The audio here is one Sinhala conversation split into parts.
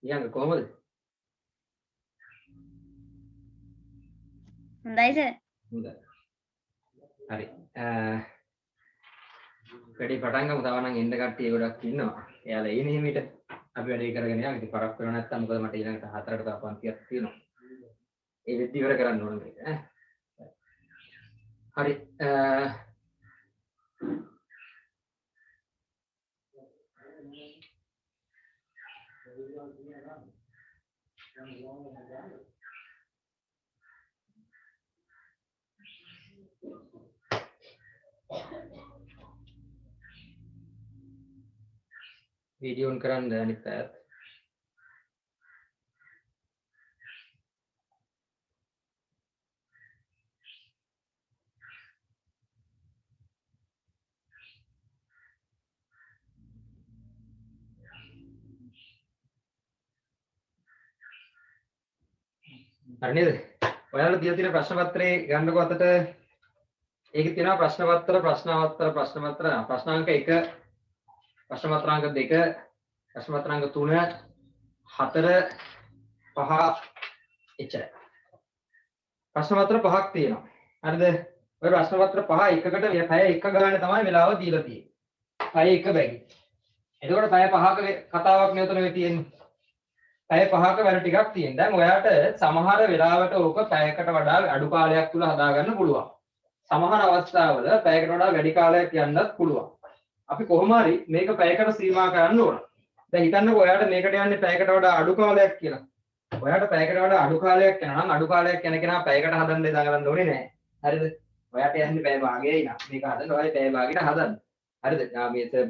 ඊයන් කොහමද? හොඳයි සර්. හොඳයි. හරි. වැඩි පටන් ගමු. තව නම් එන්න කට්ටිය ගොඩක් ඉන්නවා. එයාලා එන්නේ හිමීට අපි වැඩේ කරගෙන යනවා. ඉතින් පරක් වෙනව නැත්තම් මොකද මට ඊළඟට 4ට තව පන්තියක් තියෙනවා. ඒ වෙද්දි ඉවර කරන්න ඕන මේක ඈ. හරි. Video on කරන්න අනිත් පැත්ත. හරි නේද? ඔයාලා තියලා තියෙන ප්‍රශ්න පත්‍රේ ගන්නකො අතට ඒකේ තියෙනවා ප්‍රශ්න පත්‍ර ප්‍රශ්නාංක 1 ප්‍රශ්න පත්‍රාංක 2 ප්‍රශ්න පත්‍රාංක 3 4 5 එච්චරයි. ප්‍රශ්න පත්‍ර 5ක් තියෙනවා. හරිද? ඔය ප්‍රශ්න පත්‍ර 5 එකකට පැය 1 ගානේ තමයි වෙලාව දීලා තියෙන්නේ. පැය 1 බැගි. එතකොට පැය 5ක කතාවක් නෙවෙතන මේ තියෙන්නේ. පැය 5ක වැඩ ටිකක් තියෙන. දැන් ඔයාට සමහර වෙලාවට ඕක පැයකට වඩා අඩු කාලයක් තුල හදා ගන්න පුළුවන්. සමහර අවස්ථාවල පැයකට වඩා වැඩි කාලයක් යන්නත් පුළුවන්. අපි කොහොම හරි මේක පැයකට සීමා කරන්න ඕන. දැන් හිතන්නකෝ ඔයාට මේකට යන්නේ පැයකට වඩා අඩු කාලයක් කියලා. ඔයාට පැයකට වඩා අඩු කාලයක් යනවා නම් අඩු කාලයක් යන කෙනා පැයකට හදන්න දෙදා ගන්න ඕනේ නැහැ. හරිද? ඔයාට යන්නේ පැය භාගයයි නා. මේක හදන්න ඔයයි පැය භාගයට හදන්න. හරිද?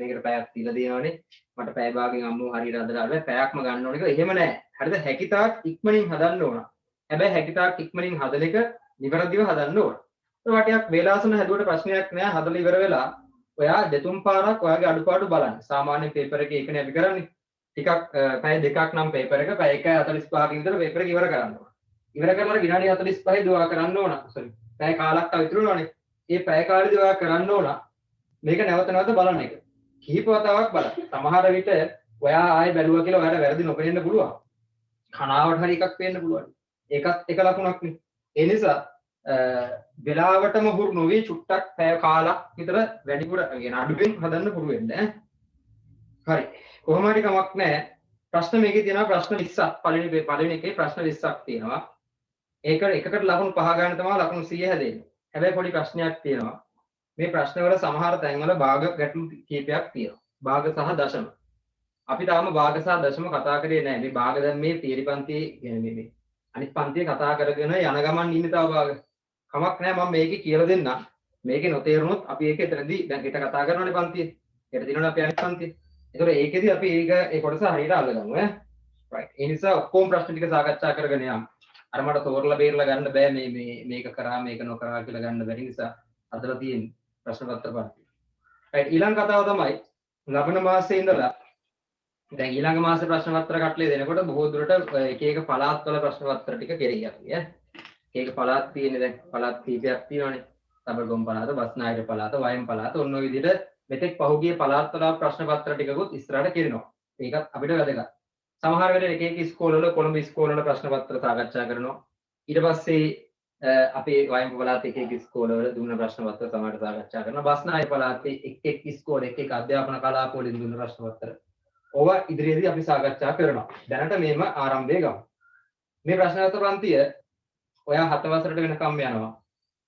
මේකට පැයක් තියලා දෙනවනේ. මට පැය භාගයෙන් අම්මෝ හරියට හදලා බෑ පැයක්ම ගන්න ඕනේ කියලා. එහෙම නැහැ. හරිද? හැකිතාක් ඉක්මනින් හදන්න ඕන. හැබැයි හැකිතාක් ඉක්මනින් හදන එක නිවැරදිව හදන්න ඕන. ඒ වටියක් වේලාසන හැදුවට ප්‍රශ්නයක් නෑ. හදලා ඉවර වෙලා ඔයා දෙතුන් පාරක් ඔයාගේ අඩුපාඩු බලන්න. සාමාන්‍ය පේපර් එකේ එකනේ අපි කරන්නේ. ටිකක් පැය දෙකක් නම් පේපර් එක පැය 1:45කින් විතර පේපර් එක ඉවර කරන්න ඕන. ඉවර කරලා විනාඩි 45 දුවා කරන්න ඕන. සෝරි. පැය කාලක් තව ඉතුරු වෙනවනේ. මේ පැය කාලෙදි ඔයා කරන්න ඕන මේක නැවත නැවත බලන එක. කිහිප වතාවක් බලන්න. සමහර විට ඔයා ආයෙ බැලුවා කියලා ඔයාට වැරදි නොපෙනෙන්න පුළුවන්. කනාවට හරි එකක් පේන්න පුළුවන්. ඒකත් එක ලකුණක් නේ. ඒ නිසා වෙලාවටම හුරු නොවි චුට්ටක් පැය කාලක් විතර වැඩිපුර කියන අඩුවෙන් හදන්න පුරු වෙන්න ඈ. හරි. කොහොම හරි කමක් නැහැ. ප්‍රශ්න මේකේ තියෙනවා ප්‍රශ්න 20ක්. පළවෙනි එකේ ප්‍රශ්න 20ක් තියෙනවා. ඒක එකකට ලකුණු 5 ගන්න තමයි ලකුණු 100 හැදෙන්නේ. හැබැයි පොඩි ප්‍රශ්නයක් තියෙනවා. මේ ප්‍රශ්නවල සමහර තැන්වල භාග ගැටලු කීපයක් තියෙනවා. භාග සහ දශම. අපි තාම භාග සහ දශම කතා කරේ නැහැ. මේ භාග දැන් මේ තියරි පන්තියේ කියන්නේ මේ අනිත් පන්තියේ කතා කරගෙන යන ගමන් ඉන්නේ තව භාග. කමක් නැහැ මම මේකේ කියලා දෙන්නම්. මේකේ නොතේරුනොත් අපි ඒක එතනදී දැන් හිත කතා කරනවානේ පන්තියේ. හෙට දිනවනේ අපි අනිත් පන්තියේ. ඒතකොට ඒකෙදි අපි ඒ කොටස හරියට අල්ලගමු ඈ. රයිට්. ඒ නිසා ඔක්කොම ප්‍රශ්න ටික සාකච්ඡා කරගෙන යමු. අර මට තෝරලා බේරලා ගන්න බෑ මේක කරා මේක නොකරා කියලා ගන්න බැරි නිසා අදලා තියෙන්නේ ප්‍රශ්න පත්‍ර පන්තිය. රයිට්. ඊළඟ කතාව තමයි ලබන මාසයේ ඉඳලා දැන් ඊළඟ මාසේ ප්‍රශ්න පත්‍ර කට්ලේ දෙනකොට බොහෝ දුරට එක එක පළාත්වල ප්‍රශ්න පත්‍ර ටික කෙරෙයි අපි ඈ. ඒක පළාත් තියෙන්නේ දැන් පළාත් කීපයක් තියෙනවානේ. සබරගොම් පළාත, බස්නාහිර පළාත, වයම් පළාත ඔන්න ඔය විදිහට මෙතෙක් පහුගිය පළාත්වල ප්‍රශ්න පත්‍ර ටිකකුත් ඉස්සරහට කෙරෙනවා. ඒකත් අපිට වැදගත්. සමහර වෙලේ එක එක ඉස්කෝලවල කොළඹ ඉස්කෝලවල ප්‍රශ්න පත්‍ර සාකච්ඡා කරනවා. ඊට පස්සේ අපේ වයම් පළාතේ එක එක ඉස්කෝලවල දුන්න ප්‍රශ්න පත්‍ර සමහරට සාකච්ඡා කරනවා. බස්නාහිර පළාතේ එක් එක් ඉස්කෝලේ එක එක අධ්‍යාපන කලාපවලින් දුන්න ප්‍රශ්න පත්‍ර. ඕවා ඉදිරියේදී අපි සාකච්ඡා කරනවා. දැනට මේම ආරම්භය ගමු. මේ ප්‍රශ්න පත්‍ර පන්තිය ඔයා 7 වසරට වෙනකම් යනවා.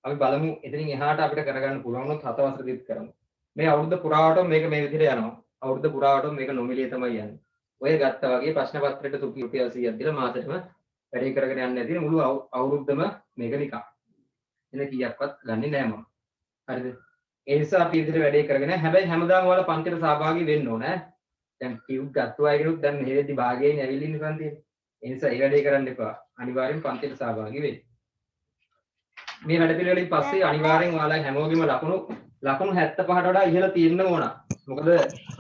අපි බලමු එතනින් එහාට අපිට කරගන්න පුළුවන් වුණොත් 7 වසරෙදිත් කරමු. මේ අවුරුද්ද පුරාවටම මේක මේ විදිහට යනවා. අවුරුද්ද පුරාවටම මේක නොමිලේ තමයි යන්නේ. ඔය ගත්තා වගේ ප්‍රශ්න පත්‍රයට රුපියල් 100ක් දීලා මාසෙටම වැඩේ කරගෙන යන්න ඇති මුළු අවුරුද්දම මේක නිකන්. එන කීයක්වත් ගන්නෙ නෑ මම. හරිද? ඒ නිසා අපි ඉදිරියට වැඩේ කරගෙන හැබැයි හැමදාම ඔයාලා පන්තියට සහභාගී වෙන්න ඕන ඈ. දැන් ටියුට් ගත්තා අයගෙනුත් දැන් මෙහෙදි භාගයෙන් ඇවිල්ලා ඉන්න පන්තියේ. ඒ නිසා ඒ වැඩේ කරන්න එපා. අනිවාර්යෙන් පන්තියට සහභාගී වෙන්න. මේ වැඩ පිළිවෙලින් පස්සේ අනිවාර්යෙන් ඔයාලා හැමෝගෙම ලකුණු 75ට වඩා ඉහළ තියෙන්න ඕන. මොකද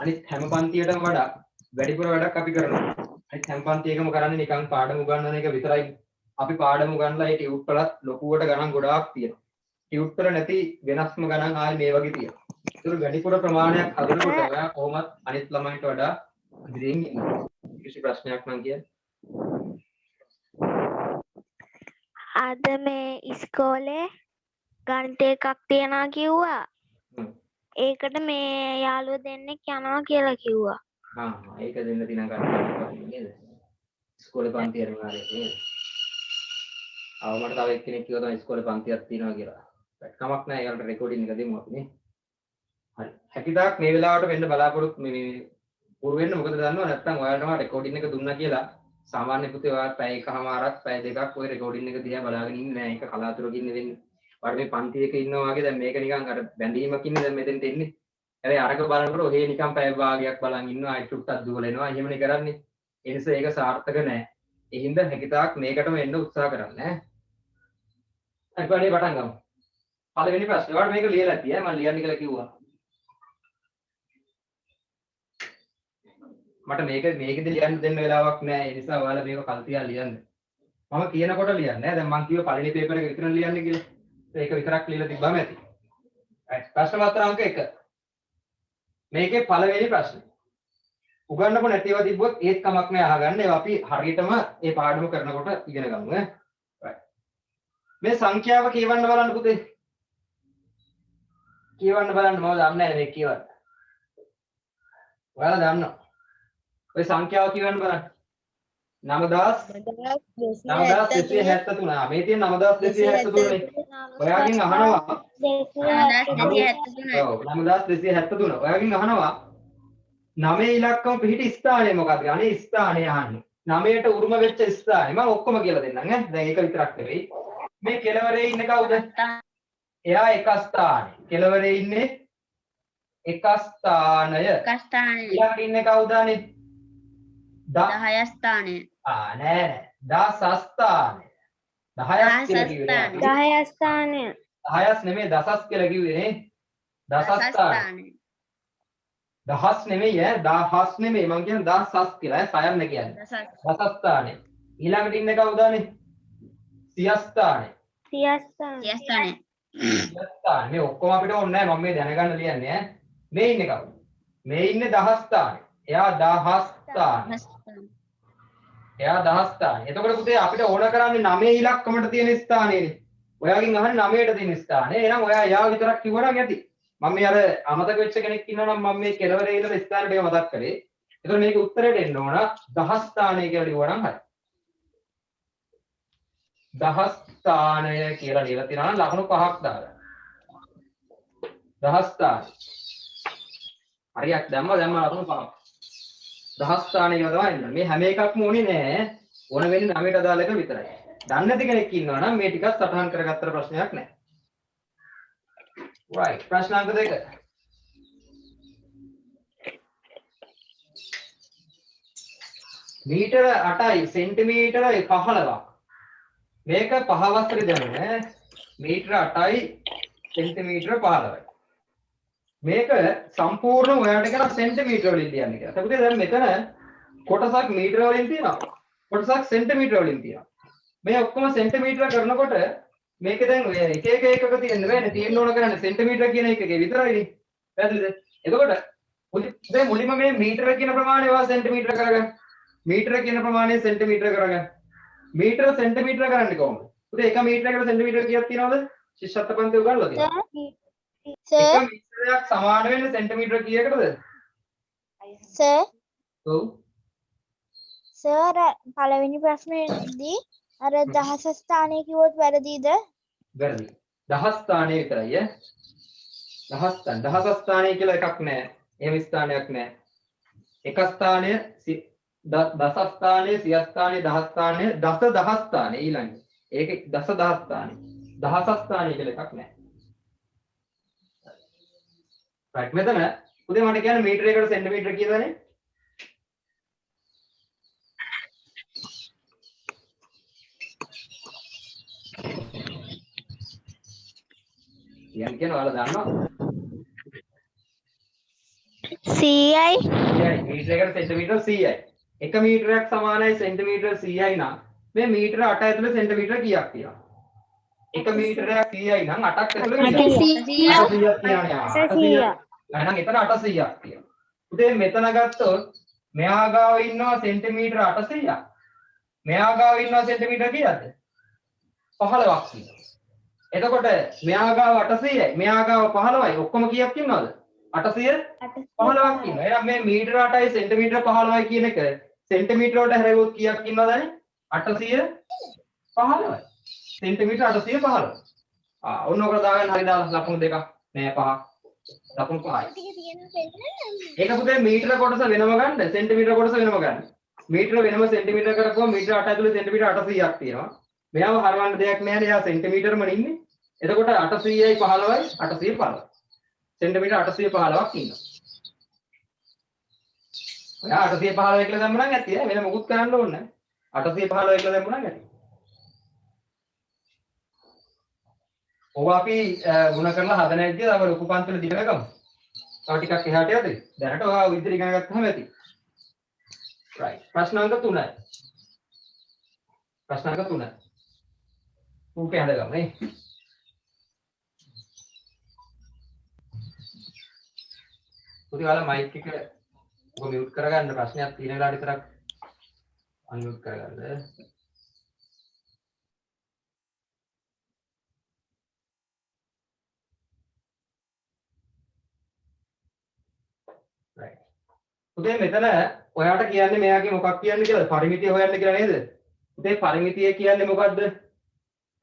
අනිත් හැම පන්තියටම වඩා වැඩිපුර වැඩක් අපි කරනවා. අනිත් හැම පන්තියකම කරන්නේ නිකන් පාඩම උගන්වන එක විතරයි. අපි පාඩම උගන්වලා ඒ ටියුට් වලත් ලොකුවට ගණන් ගොඩාක් තියෙනවා. ටියුට් වල නැති වෙනස්ම ගණන් ආයේ මේ වගේ තියෙනවා. ඒක වැඩිපුර ප්‍රමාණයක් හදනකොට ඔයා කොහොමත් අනිත් ළමයින්ට වඩා ඉදිරියෙන් ඉන්නවා. කිසි ප්‍රශ්නයක් නම් කියන්නේ අද මේ ඉස්කෝලේ ගණිත එකක් තියනවා කිව්වා. ඒකට මේ යාළුවෝ දෙන්නෙක් යනවා කියලා කිව්වා. ඒක දෙන්න තියන කට්ටිය නේද? ඉස්කෝලේ පන්ති යනවා නේද? මට තව එක්කෙනෙක් කිව්වා තමයි ඉස්කෝලේ පන්තියක් තියෙනවා කියලා. කමක් නැහැ. ඒකට රෙකෝඩින් එක දෙමු අපි නේ. හරි. හැකිතාක් මේ වෙලාවට වෙන්න බලාපොරොත්තු මේ පුරු වෙන්න මොකද දන්නව නැත්නම් ඔයාලටම රෙකෝඩින් එක දුන්නා කියලා සාමාන්‍ය පුතේ ඔයාලා පැය එකමාරක් පැය දෙකක් ওই රෙකෝඩින් එක දිහා බලාගෙන ඉන්නේ නැහැ. ඒක කලාතුරකින් වෙන්නේ. ඔයාලා මේ පන්ති එකේ ඉන්නවා වගේ දැන් මේක නිකන් අර බැඳීමකින් දැන් මෙතෙන්ට එන්නේ. හැබැයි අරක බලනකොට ඔහේ නිකන් පැය භාගයක් බලන් ඉන්නවා. අයි ටුට්ටක් දුවලා එනවා. එහෙමනේ කරන්නේ. ඒ නිසා ඒක සාර්ථක නැහැ. ඒ හින්දා හැකිතාක් මේකටම එන්න උත්සාහ කරන්න ඈ. හරි පටන් ගමු. පළවෙනි ප්‍රශ්නේ. ඔයාලා මේක ලියලා ඇති ඈ. මම ලියන්න කියලා කිව්වා. මට මේකෙදි ලියන්න දෙන්න වෙලාවක් නැහැ. ඒ නිසා ඔයාලා මේක කල් තියා ලියන්න. මම කියනකොට ලියන්න ඈ. දැන් මම කිව්ව පළවෙනි පේපර් එක විතර ලියන්න කියලා. ඒක විතරක් ලියලා තිබ්බම ඇති. ප්‍රශ්න පත්‍ර අංක 1. මේකේ පළවෙනි ප්‍රශ්නේ. උගන්නපො නැතිව තිබ්බොත් ඒත් කමක් නැහැ අහගන්න. ඒවා අපි හරියටම මේ පාඩම කරනකොට ඉගෙන ගමු ඈ. මේ සංඛ්‍යාව කියවන්න බලන්න පුතේ. කියවන්න බලන්න මම දන්නේ නැහැ මේ කියවන්න. ඔයාලා දන්නවා. ඔය සංඛ්‍යාව කියවන්න බලන්න. 9273. මේ තියෙන 9273 නේ. ඔයාගෙන් අහනවා 9273. ඔව් 9273. ඔයාගෙන් අහනවා 9 ඉලක්කම පිහිටි ස්ථානය මොකක්ද? අනේ ස්ථානය අහන්නේ. 9ට උරුම වෙච්ච ස්ථානය. මම ඔක්කොම කියලා දෙන්නම් ඈ. දැන් ඒක විතරක් නෙවෙයි. මේ කෙළවරේ ඉන්න කවුද? එයා එක ස්ථානේ. කෙළවරේ ඉන්නේ එක ස්ථානය. ඊළඟට ඉන්නේ කවුද අනේ? 10 ස්ථානය. නෑ. 10 ස්ථානය. 10ක් කියලා කිව්වේ. 10 ස්ථානය. 10ක් නෙමෙයි දසස් කියලා කිව්වේ නේ. දසස් ස්ථානය. දහස් නෙමෙයි ඈ. දහස් නෙමෙයි. මම කියන්නේ දසස් කියලා ඈ. සයන්න කියන්නේ. දසස් ස්ථානය. ඊළඟට ඉන්නේ කවුද අනේ? සියස්ථානේ. සියස්ථානේ. මේ ඔක්කොම අපිට ඕනේ නැහැ. මම මේ දැනගන්න ලියන්නේ ඈ. මේ ඉන්නේ කවුද? මේ ඉන්නේ දහස්ථානේ. එයා දහස්ථානේ. එයා දහස්ථානේ. එතකොට පුතේ අපිට ඕන කරන්නේ 9 ඉලක්කමට තියෙන ස්ථානේනේ. ඔයාගෙන් අහන්නේ 9ට තියෙන ස්ථානේ. එහෙනම් ඔයා යා විතරක් කිව්වනම් ඇති. මම මේ අර අමතක වෙච්ච කෙනෙක් ඉන්නවා නම් මම මේ කෙළවරේ ඉන්න ස්ථානෙට ඒක මතක් කරේ. එතකොට මේක උත්තරේට එන්න ඕන දහස්ථානය කියලා ලියුවා නම් හරි. දහස්ථානය කියලා ලියලා තියෙනවා නම් ලකුණු 5ක් දාලා. දහස්ථාන. හරියක් දැම්ම ලකුණු 5ක්. දහස්ථානය කියලා තමයි එන්නේ. මේ හැම එකක්ම ඕනේ නෑ. ඕන වෙන්නේ 9ට අදාළ එක විතරයි. දන්නේ නැති කෙනෙක් ඉන්නවා නම් මේ ටිකක් සටහන් කරගත්තට ප්‍රශ්නයක් නෑ. right. ප්‍රශ්න අංක 2. මීටර 8යි සෙන්ටිමීටර 15ක්. මේක පහවස්තර දැනුම මීටර 8යි සෙන්ටිමීටර 15යි. මේක සම්පූර්ණ ඔයාලට කරා සෙන්ටිමීටර වලින් ලියන්න කියලා. ඒකද දැන් මෙතන කොටසක් මීටර වලින් තියෙනවා. කොටසක් සෙන්ටිමීටර වලින් තියෙනවා. මේ ඔක්කොම සෙන්ටිමීටර කරනකොට මේක දැන් ඔය එක එක එකක තියෙන්න බෑනේ. තියෙන්න ඕන කරන්නේ සෙන්ටිමීටර කියන එකකේ විතරයිනේ. පැහැදිලිද? එතකොට දැන් මුලින්ම මේ මීටර කියන ප්‍රමාණය වා සෙන්ටිමීටර කරගන්න. මීටර කියන ප්‍රමාණය සෙන්ටිමීටර කරගන්න. මීටර සෙන්ටිමීටර කරන්නේ කොහොමද? පුතේ එක මීටරයකට සෙන්ටිමීටර කීයක් තියනවද? ශිෂ්‍යත්ව පන්තිය උගන්වලා තියෙනවා. සර් එක මීටරයක් සමාන වෙන්නේ සෙන්ටිමීටර කීයකටද? සර් ඔව්. සර් පළවෙනි ප්‍රශ්නේදී අර දහස ස්ථානය කිව්වොත් වැරදිද? වැරදි. දහස් ස්ථානය විතරයි ඈ. දහස් ස්ථාන. දහස් ස්ථානය කියලා එකක් නැහැ. එහෙම ස්ථානයක් නැහැ. එක ස්ථානය දස ස්ථානය, සිය ස්ථානය, දහස් ස්ථානය, දස දහස් ස්ථානය ඊළඟ. ඒක දස දහස් ස්ථානය. දහස් ස්ථානය කියලා එකක් නැහැ. right මෙතන උදේ මට කියන්නේ මීටරයකට සෙන්ටිමීටර කියලානේ. කියන්නේ ඔයාලා දන්නවා 100යි මීටරයකට සෙන්ටිමීටර 100යි. 1 මීටරයක් සමානයි සෙන්ටිමීටර 100යි නම් මේ මීටර 8 ඇතුලේ සෙන්ටිමීටර කීයක් තියෙනවද? 1 මීටරයක් 100යි නම් 8ක් ඇතුලේ 800ක් තියෙනවා. එහෙනම් එතන 800ක් තියෙනවා. උදේ මෙතන ගත්තොත් මෙහා ගාව ඉන්නවා සෙන්ටිමීටර 800ක්. මෙහා ගාව ඉන්නවා සෙන්ටිමීටර කීයක්ද? 15ක් තියෙනවා. එතකොට මෙයා ගාව 800යි මෙයා ගාව 15යි ඔක්කොම කීයක් ඉන්නවද? 815ක් ඉන්නවා. එහෙනම් මේ මීටර 8යි සෙන්ටිමීටර 15යි කියන එක සෙන්ටිමීටර වලට හැරෙවොත් කීයක් ඉන්නවද? 815යි. සෙන්ටිමීටර 815. ඔන්න ඔක දාගන්න හරි දාලා ලකුණු දෙකක් නෑ පහක්. ලකුණු 5යි. ඒක පුතේ මීටර කොටස වෙනම ගන්න සෙන්ටිමීටර කොටස වෙනම ගන්න. මීටර වෙනම සෙන්ටිමීටර කරපුවම මීටර 8 ඇතුලේ සෙන්ටිමීටර 800ක් තියෙනවා. මෙයාව හරවන්න දෙයක් නැහැ නේ. එයා සෙන්ටිමීටරම ඉන්නේ. එතකොට 800යි 15යි 815. සෙන්ටිමීටර 815ක් ඉන්නවා. ඔයා 815 කියලා දැම්ම නම් ඇති ඈ වෙන මොකුත් කරන්න ඕනේ නැහැ. 815 කියලා දැම්ම නම් ඇති. ඔව අපි ගුණ කරලා හදන ඇද්දී තව ලොකු පන්තිවල දිගන ගමු. තව ටිකක් එහාට යද්දී. දැනට ඔයා විතර ඉගෙන ගත්තාම ඇති. right. ප්‍රශ්න අංක 3යි. ප්‍රශ්න අංක 3යි. ඌකේ හදගමු නේ. පුතේ ඔයාලා මයික් එක ඔක මියුට් කරගන්න ප්‍රශ්නයක් තියෙන වෙලාවට විතරක් අන්මියුට් කරගන්න. right. පුතේ මෙතන ඔයාට කියන්නේ මෙයාගේ මොකක් කියන්නේ කියලා පරිමිතිය හොයන්න කියලා නේද? පුතේ පරිමිතිය කියන්නේ මොකද්ද?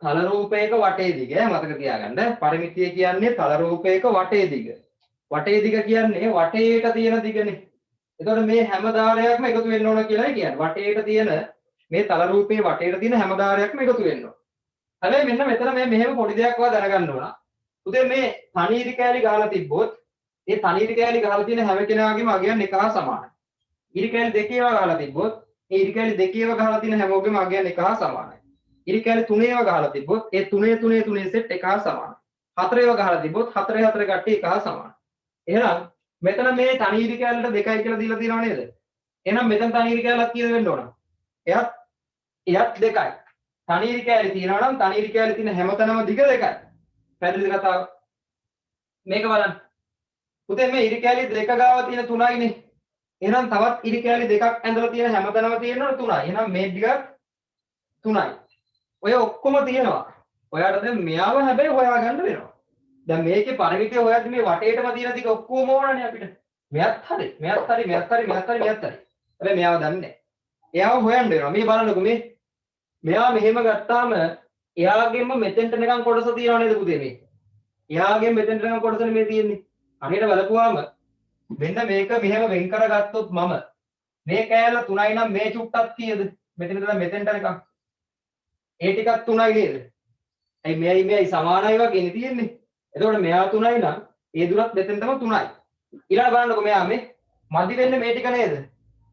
තල රූපයක වටේ දිග මතක තියාගන්න. පරිමිතිය කියන්නේ තල රූපයක වටේ දිග. වටේ දිග කියන්නේ වටේට තියෙන දිගනේ. එතකොට මේ හැම ධාරයක්ම එකතු වෙන්න ඕන කියලායි කියන්නේ. වටේට තියෙන මේ තල රූපයේ වටේට තියෙන හැම ධාරයක්ම එකතු වෙන්න ඕන. හැබැයි මෙන්න මෙතන මේ මෙහෙම පොඩි දෙයක් ඔයා දැනගන්න ඕන. පුතේ මේ තනීරි කෑලි ගහලා තිබ්බොත් ඒ තනීරි කෑලි ගහලා තියෙන හැම කෙනාගේම අගයන් එක හා සමානයි. ඉරි කෑලි දෙකේව ගහලා තිබ්බොත් ඒ ඉරි කෑලි දෙකේව ගහලා තියෙන හැමෝගෙම අගයන් එක හා සමානයි. ඉරි කෑලි තුනේව ගහලා තිබ්බොත් ඒ තුනේ සෙට් එක හා සමානයි. හතරේව ගහලා තිබ්බොත් හතරේ කට්ටිය එක හා සමානයි. එහෙනම් මෙතන මේ තනීරි කෑල්ලට 2යි කියලා දීලා තියෙනව නේද? එහෙනම් මෙතන තනීරි කෑල්ලක් කීයද වෙන්න ඕන? එයත් 2යි. තනීරි කෑලි තියෙනවා නම් තනීරි කෑලි තියෙන හැමතැනම දිග 2යි. පැහැදිලිද කතාව? මේක බලන්න. පුතේ මේ ඉරි කෑලි 2 ගාව තියෙන 3යිනේ. එහෙනම් තවත් ඉරි කෑලි 2ක් ඇඳලා තියෙන හැමතැනම තියෙනවා 3යි. එහෙනම් මේ දිග 3යි. ඔය ඔක්කොම තියෙනවා. ඔයාට දැන් මෙයාව හැබැයි හොයාගන්න වෙනවා. දැන් මේකේ පරිමිතිය හොයද්දි මේ වටේටම තියෙන ටික ඔක්කොම ඕනනේ අපිට. මෙයත් හරි. හැබැයි මෙයාව දන්නේ නැහැ. එයාව හොයන්න වෙනවා. මේ බලන්නකෝ මේ. මෙයා මෙහෙම ගත්තාම එයාගෙම මෙතෙන්ට නිකන් කොටස තියෙනව නේද පුතේ මේ? එයාගෙම මෙතෙන්ට නිකන් කොටසනේ මේ තියෙන්නේ. හරියට බලපුවාම මෙන්න මේක මෙහෙම වෙන් කරගත්තොත් මම මේ කෑල්ල 3යි නම් මේ චුට්ටක් කීයද? මෙතන ඉඳලා මෙතෙන්ට නිකන්. ඒ ටිකක් 3යි නේද? ඇයි මෙයයි සමානයි වගේනේ තියෙන්නේ. එතකොට මෙයා 3යි නම් ඒ දුරත් මෙතෙන්ටම 3යි. ඊළඟ බලන්නකො මෙයා මේ මදි වෙන්නේ මේ ටික නේද?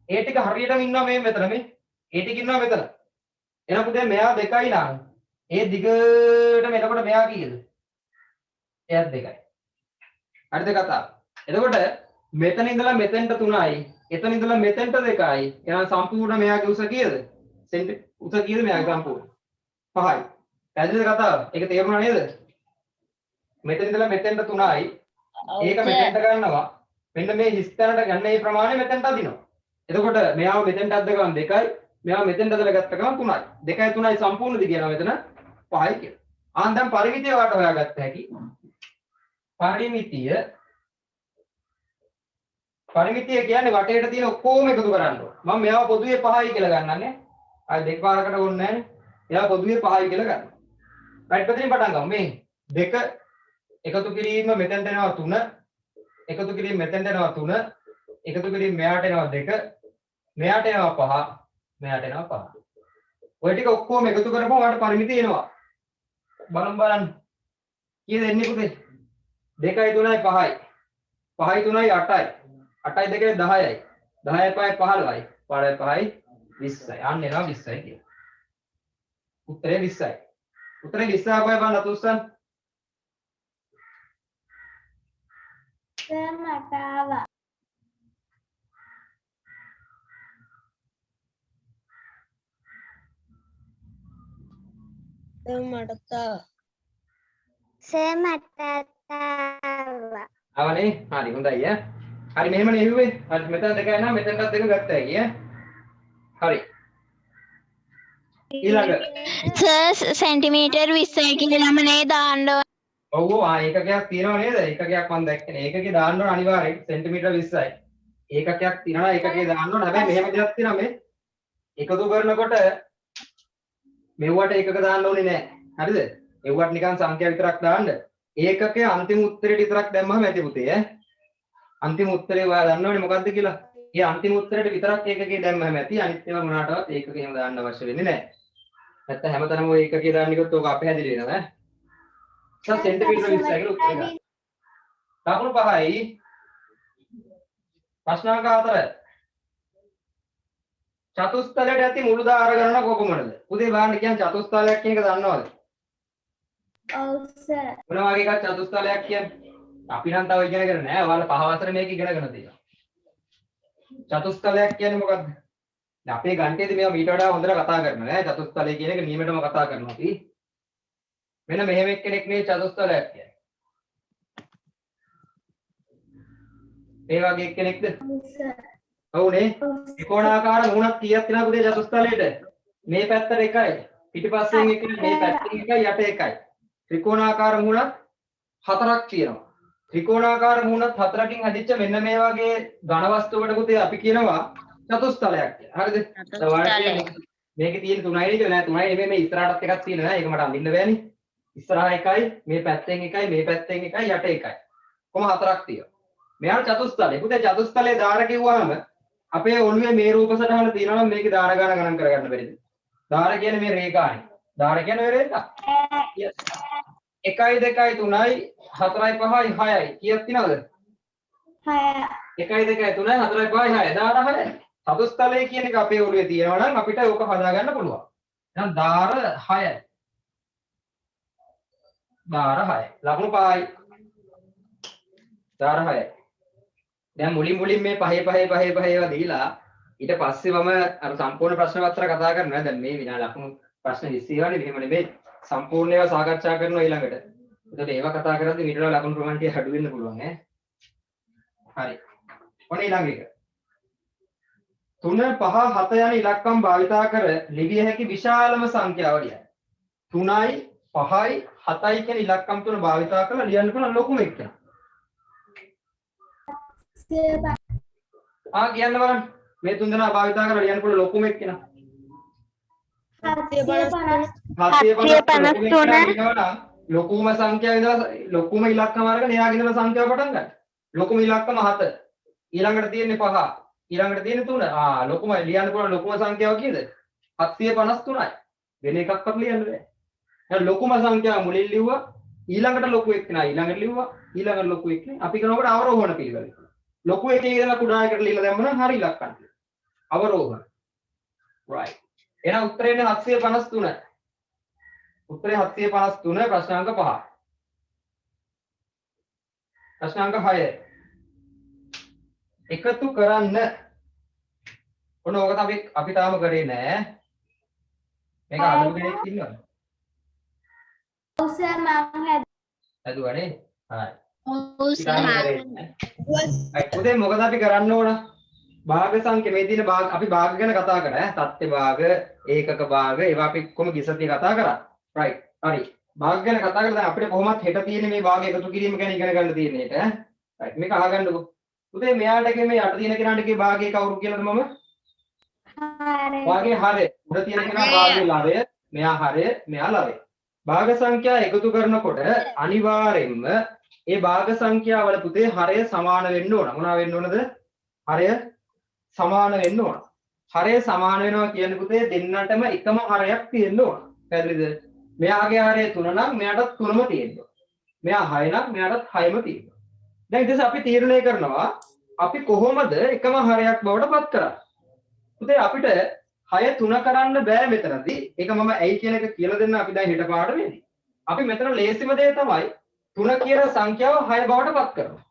ඒ ටික හරියටම ඉන්නවා මේ මෙතන මේ. ඒ ටික ඉන්නවා මෙතන. එහෙනම් පුතේ මෙයා 2යි නම් ඒ දිගටම එතකොට මෙයා කීයද? එයත් 2යි. හරිද කතාව? එතකොට මෙතන ඉඳලා මෙතෙන්ට 3යි. එතන ඉඳලා මෙතෙන්ට 2යි. එහෙනම් සම්පූර්ණ මෙයාගේ උස කීයද? උස කීයද මෙයාගේ සම්පූර්ණ? 5යි. පැහැදිලිද කතාව? ඒක තේරුණා නේද? මෙතන ඉඳලා මෙතෙන්ට 3යි. ඒක මෙතෙන්ට ගන්නවා. මෙන්න මේ හිස් තැනට ගන්න මේ ප්‍රමාණය මෙතෙන්ට අදිනවා. එතකොට මෙයාව මෙතෙන්ට අද්ද ගමන් 2යි. මෙයාව මෙතෙන්ට අදලා ගත්ත ගමන් 3යි. 2යි 3යි සම්පූර්ණ දිග යනවා මෙතන 5යි කියලා. දැන් පරිමිතිය වාට හොයාගත්ත හැකි. පරිමිතිය කියන්නේ වටේට තියෙන ඔක්කොම එකතු කරන්න ඕන. මම මෙයාව පොදුවේ 5යි කියලා ගන්නන්නේ. ආයි දෙකපාරකට ඕනේ නැහැ නේ. එයා පොදුවේ 5යි කියලා ගන්න. රයිට් පැත්තෙන් පටන් ගමු. මේ 2 එකතු කිරීම මෙතෙන්ට එනවා 3 එකතු කිරීම මෙතෙන්ට එනවා 3 එකතු කිරීම මෙයාට එනවා 2 මෙයාට එනවා 5 මෙයාට එනවා 5 ඔය ටික ඔක්කොම එකතු කරපුවම ඔයාලට පරිමිතිය එනවා බලන්න කීයද එන්නේ පුතේ 2යි 3යි 5යි 5යි 3යි 8යි 8යි 2යි 10යි 10යි 5යි 15යි 15යි 5යි 20යි අන්න එනවා 20යි කියලා උත්තරේ 20යි උත්තරේ 20 ආපුවා බලන්න අතුස්සන් මට ආවා. මටත් ආවා. මට ආවා. ආවනේ හරි හොඳයි ඈ හරි මෙහෙමනේ එහුවේ හරි මෙතන 2යි නම් මෙතනටත් 2 ගත්තා ඇයි ඈ හරි ඊළඟ සර් සෙන්ටිමීටර් 20යි කියලාම නේ දාන්න ඕන. ඔව් ඒකකයක් තියෙනව නේද? ඒකකයක් මම දැක්කේ නේ. ඒකකේ දාන්න ඕන අනිවාර්යෙන් සෙන්ටිමීටර් 20යි. ඒකකයක් තියෙනවා ඒකකේ දාන්න ඕන. හැබැයි මෙහෙම දෙයක් තියෙනවා මේ එකතු කරනකොට මෙව්වට ඒකක දාන්න ඕනේ නෑ. හරිද? මෙව්වට නිකන් සංඛ්‍යා විතරක් දාන්න. ඒකකයේ අන්තිම උත්තරේට විතරක් දැම්මම ඇති පුතේ ඈ. අන්තිම උත්තරේ ඔයා දන්නවනේ මොකද්ද කියලා? ඒ අන්තිම උත්තරේට විතරක් ඒකකේ දැම්මම ඇති. අනිත් ඒවා මොනකටවත් ඒකකේම දාන්න අවශ්‍ය වෙන්නේ නෑ. නැත්නම් හැමතැනම ඔය ඒකකේ දාන්න ගියොත් ඕක අපහැදිලි වෙනවා ඈ. සෙන්ටිමීටර 20යි කියලා උත්තරේ ගන්න. ලකුණු 5යි. ප්‍රශ්නාංක 4. චතුස්තලයට ඇති මුළු දාර ගණන කොපමණද? පුතේ බලන්න කියන්නේ චතුස්තලයක් කියන එක දන්නවද? ඔව් සර්. මොන වගේ එකක් චතුස්තලයක් කියන්නේ? අපි නම් තව ඉගෙනගෙන නැහැ. ඔයාලා පහ වසරේ මේක ඉගෙනගෙන තියෙනවා. චතුස්තලයක් කියන්නේ මොකද්ද? දැන් අපේ ගණිතයේදී මේවා මීට වඩා හොඳට කතා කරනවා නෑ. චතුස්තලය කියන එක නියමටම කතා කරනවා අපි. මෙන්න මෙහෙම එක්කෙනෙක් නේ චතුස්තලයක් කියන්නේ. ඒ වගේ එක්කෙනෙක්ද? ඔව්නේ. ත්‍රිකෝණාකාර මුහුණක් කීයක් තියෙනවද පුතේ චතුස්තලයට? මේ පැත්තට එකයි. පිටිපස්සෙන් එකයි, මේ පැත්තෙන් එකයි, යට එකයි. ත්‍රිකෝණාකාර මුහුණක් හතරක් තියෙනවා. ත්‍රිකෝණාකාර මුහුණත් හතරකින් හැදිච්ච මෙන්න මේ වගේ ඝන වස්තුවකට පුතේ අපි කියනවා චතුස්තලයක් කියලා. හරිද? මේකේ තියෙන 3යි නේද? නෑ 3යි නෙමෙයි මේ ඉස්සරහටත් එකක් තියෙනවා නෑ. ඒක මට අඳින්න බෑනේ. ඉස්සරහ එකයි, මේ පැත්තෙන් එකයි, මේ පැත්තෙන් එකයි, යට එකයි. කොහොම හතරක් තියෙනවා. මෙයාට චතුස්තලය. පුතේ චතුස්තලයේ දාර කිව්වහම අපේ ඔළුවේ මේ රූප සටහන තියෙනවා නම් මේකේ දාර ගණන ගණන් කරගන්න බැරිද? දාර කියන්නේ මේ රේඛානේ. දාර කියන්නේ මේ රේඛා. 1 2 3යි 4යි 5යි 6යි කීයක් තියෙනවද? 6. 1 2 3යි 4යි 5යි 6යි දාර 6යි. චතුස්තලය කියන එක අපේ ඔළුවේ තියෙනවා නම් අපිට ඕක හදාගන්න පුළුවන්. එහෙනම් දාර 6යි. දාර 6යි. ලකුණු 5යි. දාර 6යි. දැන් මුලින් මේ පහේ ඒවා දීලා ඊට පස්සේ මම අර සම්පූර්ණ ප්‍රශ්න පත්‍ර කතා කරනවා. දැන් මේ විනා ලකුණු ප්‍රශ්න 20 වනේ මෙහෙම නෙමෙයි. සම්පූර්ණ ඒවා සාකච්ඡා කරනවා ඊළඟට. එතකොට ඒවා කතා කරද්දී ඊට වඩා ලකුණු ප්‍රමාණය ටික අඩු වෙන්න පුළුවන් ඈ. හරි. ඔන්න ඊළඟ එක. 3 5 7 යන ඉලක්කම් භාවිතා කර ලිවිය හැකි විශාලම සංඛ්‍යාව ලියන්න. 3යි 5යි 7යි කියන ඉලක්කම් තුන භාවිතා කරලා ලියන්න පුළුවන් ලොකුම එක. කියන්න බලන්න. මේ තුන් දෙනා භාවිතා කරලා ලියන්න පුළුවන් ලොකුම එක කෙනා. 753 ලොකුම සංඛ්‍යාව ඉඳලා ලොකුම ඉලක්කම අරගෙන එයාගේ ඉඳලා සංඛ්‍යාව පටන් ගන්න. ලොකුම ඉලක්කම 7. ඊළඟට තියෙන්නේ 5. ඊළඟට තියෙන්නේ 3. ලොකුම ලියන්න පුළුවන් ලොකුම සංඛ්‍යාව කීයද? 753යි. වෙන එකක්වත් ලියන්න බෑ. එහෙනම් ලොකුම සංඛ්‍යාව මුලින් ලිව්වා. ඊළඟට ලොකු එක් නෑ. ඊළඟට ලිව්වා. ඊළඟට ලොකු එක් නෑ. අපි කරනකොට අවරෝහණ පිළිවෙල. ලොකු එකේ ඉඳලා කුඩා එකට ලියලා දැම්මම හරි ඉලක්කම්. අවරෝහණ. right. එහෙනම් උත්තරේ 753. උත්තරේ 753 ප්‍රශ්නාංක 5. ප්‍රශ්නාංක 6. එකතු කරන්න. ඔන්න ඕක තමයි අපි තාම කරේ නෑ. මේක අඳුරු කෙනෙක් ඉන්නවද? ඔව් සර් මම හදුවනේ. හරි. ඔව් සර්. පුතේ මොකද අපි කරන්න ඕන? භාග සංඛ්‍යා මේ තියෙන භාග අපි භාග ගැන කතා කරා ඈ. සත්‍ය භාග, ඒකක භාග ඒවා අපි කොහොම ගිසතිය කතා කරා. right. හරි. භාග ගැන කතා කරලා දැන් අපිට කොහොමත් හෙට තියෙන මේ භාග එකතු කිරීම ගැන ඉගෙන ගන්න තියෙන හෙට ඈ. right. මේක අහගන්නකො. පුතේ මෙයාටගේ මේ යට තියෙන කෙනාටගේ භාගය කවුරු කියලාද මම? භාගයේ හරය. උඩ තියෙන කෙනා භාගයේ ලවය, මෙයා හරය, මෙයා ලවය. භාග සංඛ්‍යා එකතු කරනකොට අනිවාර්යෙන්ම ඒ භාග සංඛ්‍යාවල පුතේ හරය සමාන වෙන්න ඕන. මොනවා වෙන්න ඕනද? හරය සමාන වෙන්න ඕන. හරය සමාන වෙනවා කියන්නේ පුතේ දෙන්නටම එකම හරයක් තියෙන්න ඕන. පැහැදිලිද? මෙයාගේ හරය 3 නම් මෙයාටත් 3ම තියෙන්න ඕන. මෙයා 6 නම් මෙයාටත් 6ම තියෙන්න ඕන. දැන් ඊට පස්සේ අපි තීරණය කරනවා අපි කොහොමද එකම හරයක් බවට පත් කරන්නේ? පුතේ අපිට 6 3 කරන්න බෑ මෙතනදී. ඒක මම ඇයි කියන එක කියලා දෙන්න අපි දැන් හිට පාඩමේදී. අපි මෙතන ලේසිම දේ තමයි 3 කියන සංඛ්‍යාව 6 බවට පත් කරනවා.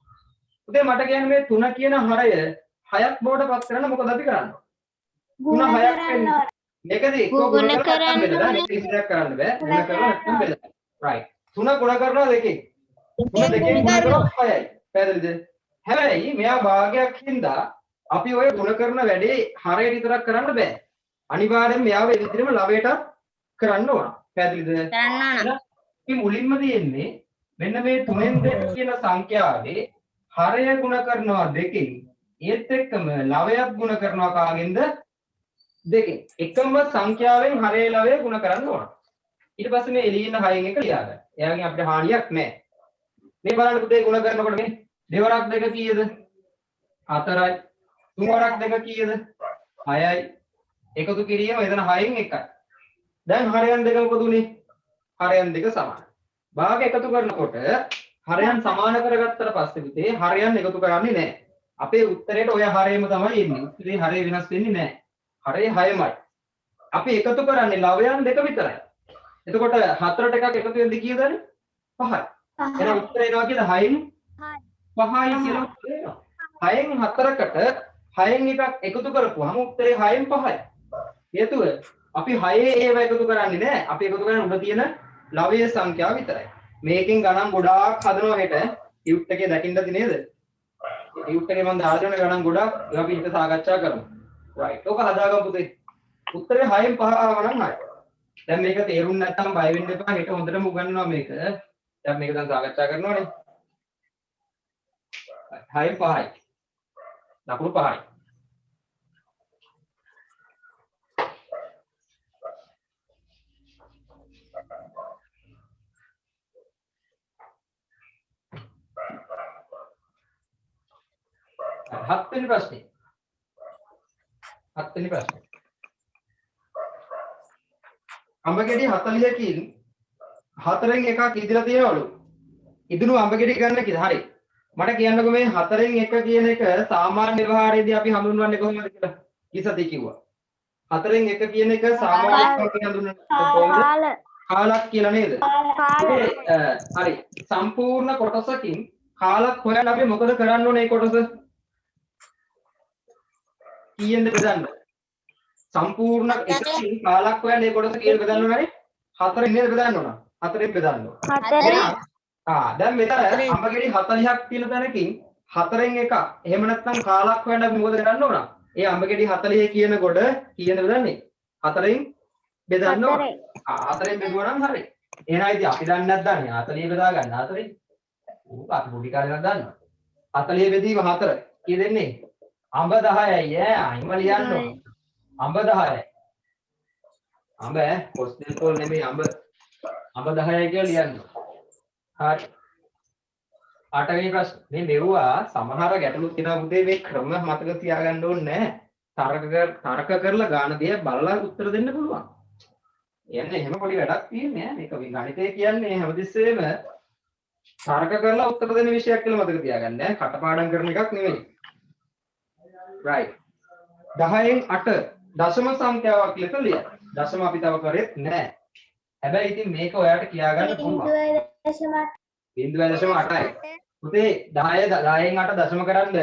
පුතේ මට කියන්නේ මේ 3 කියන හරය 6ක් බවට පත් කරන්න මොකද අපි කරන්නේ? 3 6ක් වෙන්නේ. මේකදී එක්ක ගුණ කරන්න බෑ. මේක ඉස්සරහ කරන්න බෑ. ගුණ කරලා නැත්නම් බෙදන්න. right. 3 ගුණ කරනවා දෙකෙන්. 3 දෙකෙන් ගුණ කරොත් 6යි. පැහැදිලිද? හැබැයි මෙයා භාගයක් හින්දා අපි ඔය ගුණ කරන වැඩේ හරයට විතරක් කරන්න බෑ. අනිවාර්යෙන්ම මෙයාව ඒ විදිහටම ලවයටත් කරන්න ඕන. පැහැදිලිද? කරන්න ඕන. මේ මුලින්ම තියෙන්නේ මෙන්න මේ 3න් 2 කියන සංඛ්‍යාවේ හරය ගුණ කරනවා 2කින්. ඒත් එක්කම ලවයත් ගුණ කරනවා කාගෙන්ද? 2කින්. එකම සංඛ්‍යාවෙන් හරය ලවය ගුණ කරන්න ඕන. ඊට පස්සේ මේ එළියෙන් 6න් එක ලියා ගන්න. එයාගෙන් අපිට හානියක් නැහැ. මේ බලන්න පුතේ ගුණ කරනකොට මේ දෙවරක් 2 කීයද? 4යි. තුන්වරක් 2 කීයද? 6යි. එකතු කිරීම එතන 6න් 1යි. දැන් හරයන් දෙක මොකද උනේ? හරයන් දෙක සමානයි. භාග එකතු කරනකොට හරයන් සමාන කරගත්තට පස්සේ පුතේ හරයන් එකතු කරන්නේ නැහැ. අපේ උත්තරේට ඔය හරයම තමයි එන්නේ. උත්තරේ හරය වෙනස් වෙන්නේ නැහැ. හරය 6මයි. අපි එකතු කරන්නේ ලවයන් දෙක විතරයි. එතකොට 4ට එකක් එකතු වෙද්දි කීයද? 5යි. එහෙනම් උත්තරේ එනවා කියලා 6න් 5යි කියලා උත්තරේ එනවා. 6න් 4කට 6න් එකක් එකතු කරපුවාම උත්තරේ 6න් 5යි. හේතුව අපි 6 ඒව එකතු කරන්නේ නැහැ. අපි එකතු කරන්නේ උඩ තියෙන ලවයේ සංඛ්‍යාව විතරයි. මේකෙන් ගණන් ගොඩාක් හදනවා හෙට ටියුට් එකේ දකින්නද නේද? ටියුට් එකේ මම දාලා දෙන ගණන් ගොඩාක් ඒවා අපි හිත සාකච්ඡා කරමු. රයිට්. ඔක හදාගමු පුතේ. උත්තරේ 6න් 5 ආව නම් හරි. දැන් මේක තේරුම් නැත්නම් බය වෙන්න එපා. හෙට හොඳටම උගන්වනවා මේක. දැන් මේක දැන් සාකච්ඡා කරනවානේ. 6න් 5යි. ලකුණු 5යි. හත්වෙනි ප්‍රශ්නේ. අඹ ගෙඩි 40කින් 4න් එකක් ඉදිලා තියෙනවලු. ඉදුණු අඹ ගෙඩි ගන්න කිව්ද? හරි. මට කියන්නකෝ මේ 4න් 1 කියන එක සාමාන්‍ය ව්‍යවහාරයේදී අපි හඳුන්වන්නේ කොහොමද කියලා? කිසති කිව්වා. 4න් 1 කියන එක සාමාන්‍යයෙන් අපි හඳුන්වන්නේ කොහොමද? කාලක් කියලා නේද? හරි. සම්පූර්ණ කොටසකින් කාලක් හොයන්න අපි මොකද කරන්න ඕනේ මේ කොටස? කීයෙන්ද බෙදන්න? සම්පූර්ණ එකකින් කාලක් හොයන්න මේ කොටස කීයෙන් බෙදන්න ඕනේ? 4න් නේද බෙදන්න ඕන? 4න් බෙදන්න ඕන. 4. දැන් මෙතන අඹ ගෙඩි 40ක් තියෙන තැනකින් 4න් එකක්. එහෙම නැත්නම් කාලක් හොයන්න අපි මොකද කරන්න ඕන? ඒ අඹ ගෙඩි 40 කියන කොට කීයෙන්ද බෙදන්නේ? 4න් බෙදන්න ඕන. 4න් බෙදුවා නම් හරි. එහෙනම් ඉතින් අපි දන්නේ නැද්දානේ 40 බෙදා ගන්න 4න්. ඕක අපි පොඩි කාලේ නම් දන්නවා. 40 බෙදීම 4 කී දෙන්නේ? අඹ 10යි අයිම ලියන්න ඕන. අඹ 10යි. අඹ පොස්ටල් පොල් නෙමෙයි අඹ 10යි කියලා ලියන්න. හරි. 8 වෙනි ප්‍රශ්න. මේ මෙවුවා සමහර ගැටලු තියෙනවා පුතේ මේ ක්‍රම මතක තියාගන්න ඕනේ නැහැ. තර්ක කරලා ගාන දිහා බලලා උත්තර දෙන්න පුළුවන්. එන්නේ එහෙම පොඩි වැඩක් තියෙන්නේ නෑ. මේක ගණිතය කියන්නේ හැමතිස්සෙම තර්ක කරලා උත්තර දෙන්න විෂයක් කියලා මතක තියාගන්න ඈ. කටපාඩම් කරන එකක් නෙමෙයි. right 10න් 8 දශම සංඛ්‍යාවක් ලෙස ලියන්න. දශම අපි තව කරෙත් නැහැ. හැබැයි ඉතින් මේක ඔයාලට කියා ගන්න පුළුවන්. 0.8යි. පුතේ 10න් 8 දශම කරන්න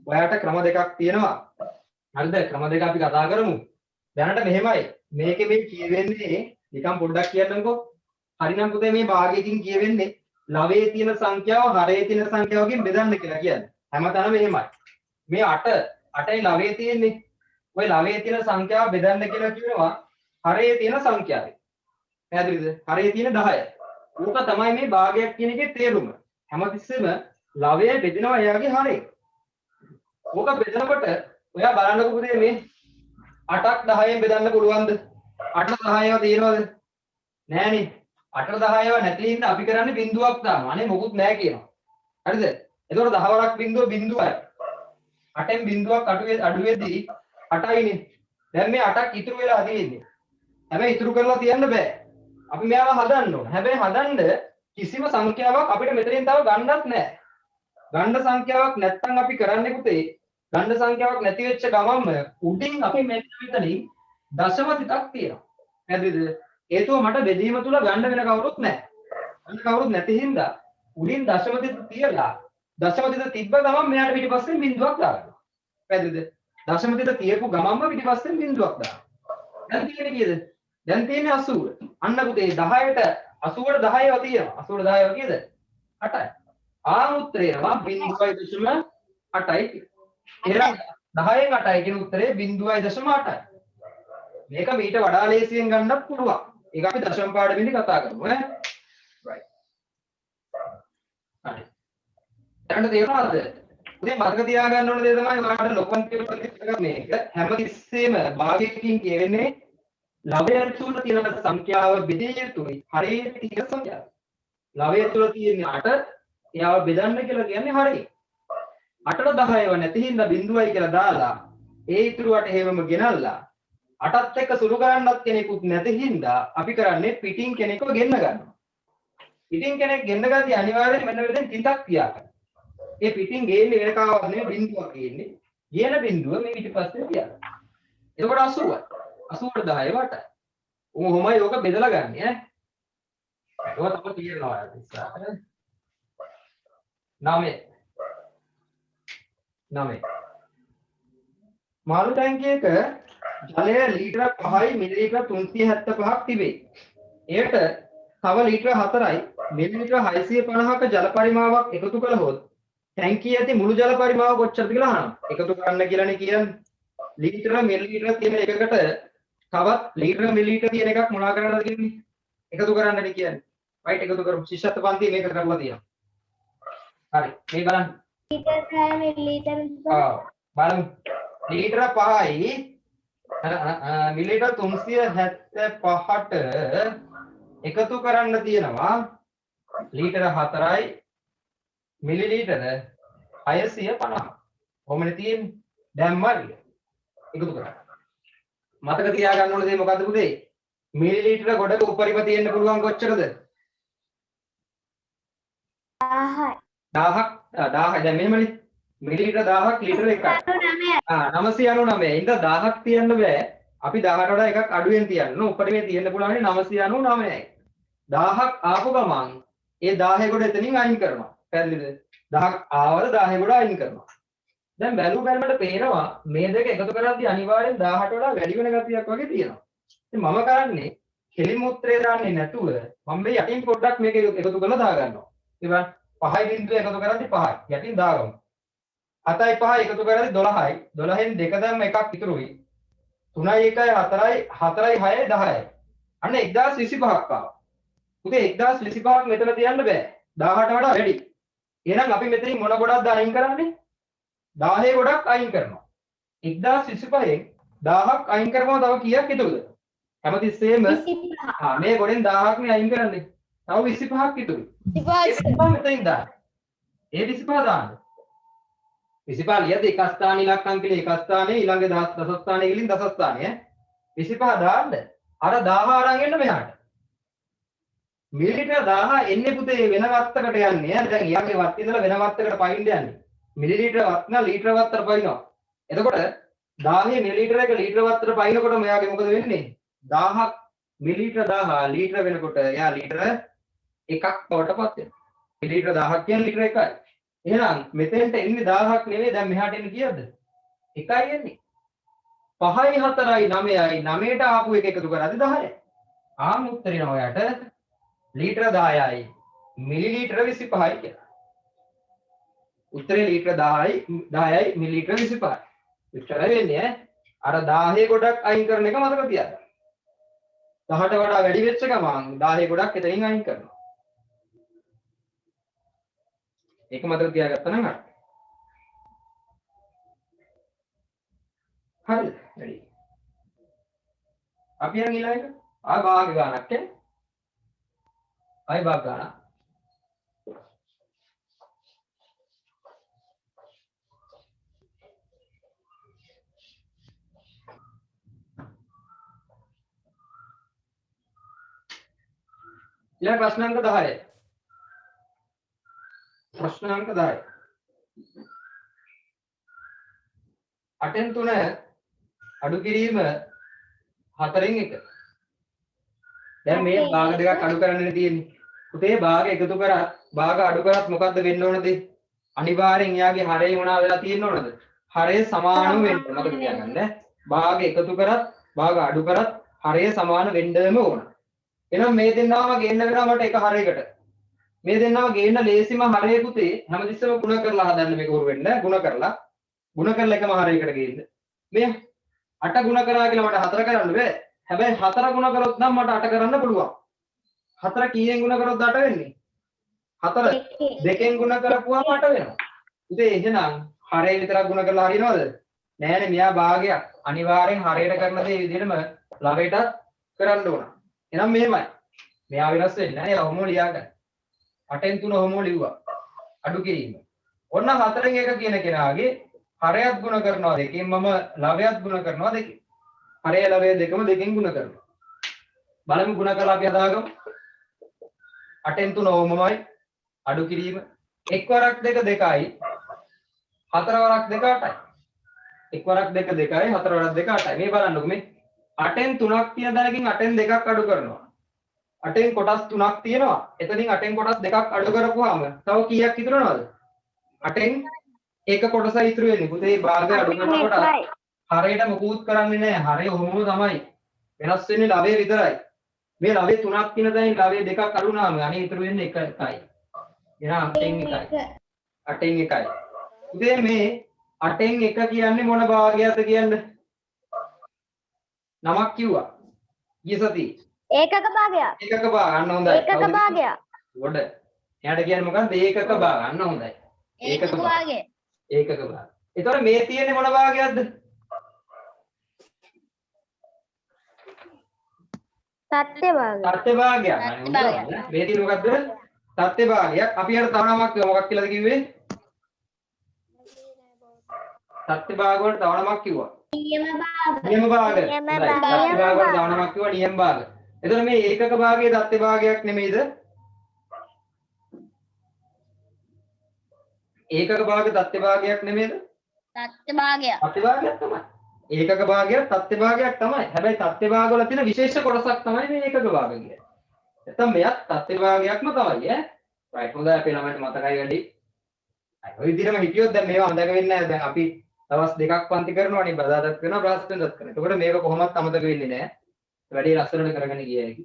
ඔයාලට ක්‍රම දෙකක් තියෙනවා. හරිද? ක්‍රම දෙක අපි කතා කරමු. දැනට මෙහෙමයි. මේකේ මේ කියවෙන්නේ නිකන් පොඩ්ඩක් කියන්නම්කෝ. හරිනම් පුතේ මේ භාගයකින් කියවෙන්නේ ලවයේ තියෙන සංඛ්‍යාව හරයේ තියෙන සංඛ්‍යාවකින් බෙදන්න කියලා කියන්නේ. හැමතැනම එහෙමයි. මේ 8යි ලවයේ තියෙන්නේ. ඔය ලවයේ තියෙන සංඛ්‍යාව බෙදන්න කියලා කියනවා හරයේ තියෙන සංඛ්‍යාවෙන්. පැහැදිලිද? හරයේ තියෙන 10යි. ඕක තමයි මේ භාගයක් කියන එකේ තේරුම. හැමතිස්සෙම ලවයේ බෙදෙනවා එයාගේ හරේ. ඕක බෙදනකොට ඔයා බලන්නකො පුතේ මේ 8ක් 10ෙන් බෙදන්න පුළුවන්ද? 8 10ව තියෙනවද? නෑනේ. 8 10ව නැති හින්දා අපි කරන්නේ බිඳුවක් දානවා. අනේ මොකුත් නෑ කියනවා. හරිද? එතකොට 10 වරක් බිඳුව බිඳුවයි. 8න් බිඳුවක් අඩු වෙද්දී 8යිනේ. දැන් මේ 8ක් ඉතුරු වෙලා තියෙන්නේ. හැබැයි ඉතුරු කරලා තියන්න බෑ. අපි මෙයාව හදන්න ඕන. හැබැයි හදන්න කිසිම සංඛ්‍යාවක් අපිට මෙතනින් තව ගන්නත් නෑ. ගන්න සංඛ්‍යාවක් නැත්තම් අපි කරන්නේ පුතේ ගන්න සංඛ්‍යාවක් නැති වෙච්ච ගමන්ම උඩින් අපි මෙන්න මෙතනින් දශම තිතක් තියෙනවා. හරිද? හේතුව මට බෙදීම තුල ගන්න වෙන කවුරුත් නැහැ. ගන්න කවුරුත් නැති හින්දා උඩින් දශම තිත තියලා දශම තිත තිබ්බ ගමන් මෙයාට පිටිපස්සෙන් බිඳුවක් දාගන්නවා. හරිද? දශම තිත තියපු ගමන්ම පිටිපස්සෙන් බිඳුවක් දානවා. දැන් තියෙන්නේ කීයද? දැන් තියෙන්නේ 80. අන්න පුතේ 10ට 80ට 10ව තියෙනවා. 80ට 10ව කීයද? 8යි. උත්තරේ එනවා 0.8යි. එහෙනම් 10න් 8යි කියන උත්තරේ 0.8යි. මේක මීට වඩා ලේසියෙන් ගන්නත් පුළුවන්. ඒක අපි දශම පාඩමේදී කතා කරමු ඈ. right. හරි. දැන් තේරුණාද? ඉතින් මතක තියාගන්න ඕන දේ තමයි ඔයාලට ලොකන් කියලා මේක හැමතිස්සෙම භාගයකින් කියවෙන්නේ ලවය තුල තියෙන සංඛ්‍යාව බෙදිය යුතුයි. හරියට තියෙන සංඛ්‍යාව. ලවය තුල තියෙන 8 එයාව බෙදන්න කියලා කියන්නේ හරිය. 8ට 10ව නැති හින්දා බිඳුවයි කියලා දාලා ඒ ඉතුරුවට හේවම ගෙනල්ලා 8ත් එක්ක සුළු කරන්නත් කෙනෙකුත් නැති හින්දා අපි කරන්නේ පිටින් කෙනෙක්ව ගෙන්න ගන්නවා. පිටින් කෙනෙක් ගෙන්න ගාදී අනිවාර්යයෙන් මෙන්න මෙතෙන් තිතක් තියා ගන්න. ඒ පිටින් ගේන්නේ වෙන කාවක් නෙවෙයි බිඳුවක් ගේන්නේ. ගේන බිඳුව මේ පිටිපස්සේ තියා ගන්න. එතකොට 80යි. 80ට 10 වට. කොහොමයි ඔක බෙදලා ගන්න ඈ. ඒක තමයි කියනවා ඉස්සරහට. 9 මාළු ටැංකියක ජලය ලීටර 5යි මිලිලීටර 375ක් තිබේ. එයට තව ලීටර 4යි මිලිලීටර 650ක ජල පරිමාවක් එකතු කළහොත් ටැංකියේ ඇති මුළු ජල පරිමාව කොච්චරද කියලා අහනවා. එකතු කරන්න කියලානේ කියන්නේ. ලීටර මිලිලීටර තියෙන එකකට තවත් ලීටර මිලිලීටර තියෙන එකක් මොනවා කරන්නද කියන්නේ? එකතු කරන්නනේ කියන්නේ. රයිට් එකතු කරමු. ශිෂ්‍යත්ව පන්තියේ මේක කරලා තියෙනවා. හරි. මේ බලන්න. ලීටර් 6 මිලිලීටර බලමු. ලීටර 5යි මිලිලීටර 375ට එකතු කරන්න තියෙනවා ලීටර 4යි මිලිලීටර 650. කොහොමද තියෙන්නේ? දැන් මරිය. එකතු කරා. මතක තියාගන්න ඕන දේ මොකද්ද පුතේ? මිලිලීටර ගොඩක උපරිම තියෙන්න පුළුවන් කොච්චරද? 1000යි. 1000ක් 1000 දැන් මෙහෙමනේ. මිලිලීටර 1000ක් ලීටර එකයි. 999. ඉතින් 1000ක් තියන්න බෑ. අපි 1000ට වඩා එකක් අඩුවෙන් තියන්න. උපරිමේ තියෙන්න පුළුවන් 999යි. 1000ක් ආපු ගමන් ඒ 1000 ගොඩ එතනින් අයින් කරනවා. පැහැදිලිද? 1000ක් ආවද 1000 ගොඩ අයින් කරනවා. දැන් බැලුව බැලමට පේනවා මේ දෙක එකතු කරද්දී අනිවාර්යෙන් 1000ට වඩා වැඩි වෙන ගතියක් වගේ තියෙනවා. ඉතින් මම කරන්නේ කෙලිමුත්‍රේ දාන්නේ නැතුව මම මේ යටින් පොඩ්ඩක් මේක එකතු කරලා දා ගන්නවා. ඉතින් 5යි බිඳුව එකතු කරද්දී 5යි යටින් දාගමු. 7යි 5යි එකතු කරද්දී 12යි. 12න් දෙක දැම්ම එකක් ඉතුරුයි. 3යි 1යි 4යි 4යි 6යි 10යි. අන්න 1025ක් ආවා. උදේ 1025ක් මෙතන තියන්න බෑ. 1000ට වඩා වැඩි. එහෙනම් අපි මෙතනින් මොන ගොඩක්ද අයින් කරන්නේ? 10 ගොඩක් අයින් කරනවා. 1025න් 1000ක් අයින් කරපුවම තව කීයක් ඉතුරුද? හැමතිස්සෙම 25. මේ ගොඩෙන් 1000ක් නේ අයින් කරන්නේ. තව 25ක් ඉතුරුයි. 25 මෙතනින් දාන්න. ඒ 25 දාන්න. 25 ලියද එක ස්ථාන ඉලක්කම් කියලා එක ස්ථානේ ඊළඟ දස ස්ථානේ ගිලින් දස ස්ථානේ ඈ 25 දාන්න. අර 1000 අරන් එන්න මෙහාට. මිලිලීටර 1000 එන්නේ පුතේ වෙන වත්තකට යන්නේ ඈ. දැන් ඊයගේ වත්ත ඉඳලා වෙන වත්තකට පයින් යන්නේ. මිලිලීටර වත්ත නා ලීටර වත්තට පයින්නවා. එතකොට 1000 මිලිලීටර එක ලීටර වත්තට පයින්නකොට මෙයාගේ මොකද වෙන්නේ? 1000ක් මිලිලීටර 1000 ලීටර වෙනකොට එයා ලීටර එකක් බවටපත් වෙනවා. මිලිලීටර 1000ක් කියන්නේ ලීටර එකයි. එහෙනම් මෙතෙන්ට එන්නේ 1000ක් නෙවෙයි දැන් මෙහාට එන්නේ කීයද? එකයි එන්නේ. 5යි 4යි 9යි 9ට ආපු එක එකතු කරාද 10යි. ආම් උත්තරේ ඔයාට ලීටර 10යි මිලිලීටර 25යි කියලා. උත්තරේ ලීටර 10යි මිලිලීටර 25යි. උත්තර වෙන්නේ අර 10 ගොඩක් අයින් කරන එක මතක තියාගන්න. 10ට වඩා වැඩි වෙච්ච ගමන් 10 ගොඩක් එතනින් අයින් කරනවා. ඒක මතක තියාගත්තා නම් හරිද? ready. අපි යන් ඊළඟ භාග ගානක් ඈ. භාග ගාන. ඊළඟ ප්‍රශ්නාංක 10. ප්‍රශ්නාංක 10. 8න් 3 අඩු කිරීම 4න් 1. දැන් මේ භාග දෙකක් අඩු කරන්නනේ තියෙන්නේ. පුතේ භාග එකතු කරා භාග අඩු කරත් මොකද්ද වෙන්න ඕනද? අනිවාර්යෙන් එයාගේ හරය මොනවා වෙලා තියෙන්න ඕනද? හරය සමානව වෙන්න මතක තියාගන්න. භාග එකතු කරත් භාග අඩු කරත් හරය සමාන වෙන්නම ඕන. එහෙනම් මේ දෙන්නම ගේන්න වෙනවා මට එක හරයකට. මේ දෙන්නම ගේන්න ලේසිම හරය පුතේ හැමතිස්සෙම ගුණ කරලා හදන්න මේක උරු වෙන්න. ගුණ කරලා එකම හරයකට ගේන්න. මේ 8 ගුණ කරා කියලා මට 4 කරන්න බෑ. හැබැයි 4 ගුණ කරොත් නම් මට 8 කරන්න පුළුවන්. 4 කීයෙන් ගුණ කරොත් 8 වෙන්නේ? 4 2කින් ගුණ කරපුවාම 8 වෙනවා. ඉතින් එහෙනම් හරය විතරක් ගුණ කරලා හරියනවද? නෑනේ මෙයා භාගයක්. අනිවාර්යෙන් හරයට කරන දේ විදිහටම ළඟටත් කරන්න ඕන. එහෙනම් මෙහෙමයි. මෙයා වෙනස් වෙන්නේ නැහැ. ඔහොම ලියාගන්න. 8න් 3 ඔහොම ලිව්වා. අඩු කිරීම. ඔන්න 4න් 1 කියන කෙනාගේ හරයත් ගුණ කරනවා 2කින් මම ලවයත් ගුණ කරනවා 2කින්. හරය ලවය දෙකම 2කින් ගුණ කරනවා. බලමු ගුණ කරලා අපි හදාගමු. 8න් 3 ඔහොමමයි. අඩු කිරීම. 1 වරක් 2 2යි. 4 වරක් 2 8යි. 1 වරක් 2 2යි 4 වරක් 2 8යි. මේ බලන්නකො මේ 8න් 3ක් තියෙන දැනකින් 8න් 2ක් අඩු කරනවා. 8න් කොටස් 3ක් තියෙනවා. එතනින් 8න් කොටස් 2ක් අඩු කරපුවාම තව කීයක් ඉතුරු වෙනවද? 8න් එක කොටසයි ඉතුරු වෙන්නේ. පුතේ භාගය අඩු කරනකොට හරයට මොකුත් කරන්නේ නැහැ. හරය ඔහොම තමයි. වෙනස් වෙන්නේ ලවය විතරයි. මේ ලවය 3ක් තියෙන දැනින් ලවය 2ක් අඩු වුණාම අනේ ඉතුරු වෙන්නේ 1යි. එහෙනම් 8න් 1යි. 8න් 1යි. පුතේ මේ 8න් 1 කියන්නේ මොන භාගයක්ද කියන්නේ? නමක් කිව්වා. ඊය සති. ඒකක භාගයක්. ඒකක භාග අන්න හොඳයි. ඒකක භාගයක්. ගොඩ. එයාට කියන්නේ මොකක්ද? ඒකක භාග අන්න හොඳයි. ඒකක වාගේ. ඒකක භාග. ඒතකොට මේ තියෙන්නේ මොන භාගයක්ද? සත්‍ය භාගයක්. සත්‍ය භාගයක්. මේ තියෙන්නේ මොකද්ද? සත්‍ය භාගයක්. අපි යට තව නමක් මොකක් කියලාද කිව්වේ? සත්‍ය භාග වලට තව නමක් කිව්වා. නියම භාග. නියම භාග. නියම සත්‍ය භාග වලට තව නමක් කිව්වා නියම භාග. එතකොට මේ ඒකක භාගයේ සත්‍ය භාගයක් නෙමෙයිද? ඒකක භාග සත්‍ය භාගයක් නෙමෙයිද? සත්‍ය භාගයක්. සත්‍ය භාගයක් තමයි. ඒකක භාගයක් සත්‍ය භාගයක් තමයි. හැබැයි සත්‍ය භාග වල තියෙන විශේෂ කොටසක් තමයි මේ ඒකක භාග කියන්නේ. නැත්නම් මෙයත් සත්‍ය භාගයක්ම තමයි ඈ. රයිට් හොඳයි අපේ ළමයින්ට මතකයි වැඩි. ඔය විදිහටම හිටියොත් දැන් මේවා අඳක වෙන්නේ නැහැ. දැන් අපි දවස් දෙකක් පන්ති කරනවානේ බදාදත් කරනවා බ්‍රහස්පතින්දත් කරනවා. එතකොට මේක කොහොමවත් අමතක වෙන්නේ නැහැ. වැඩි ලස්සනට කරගෙන ගියා හැකි.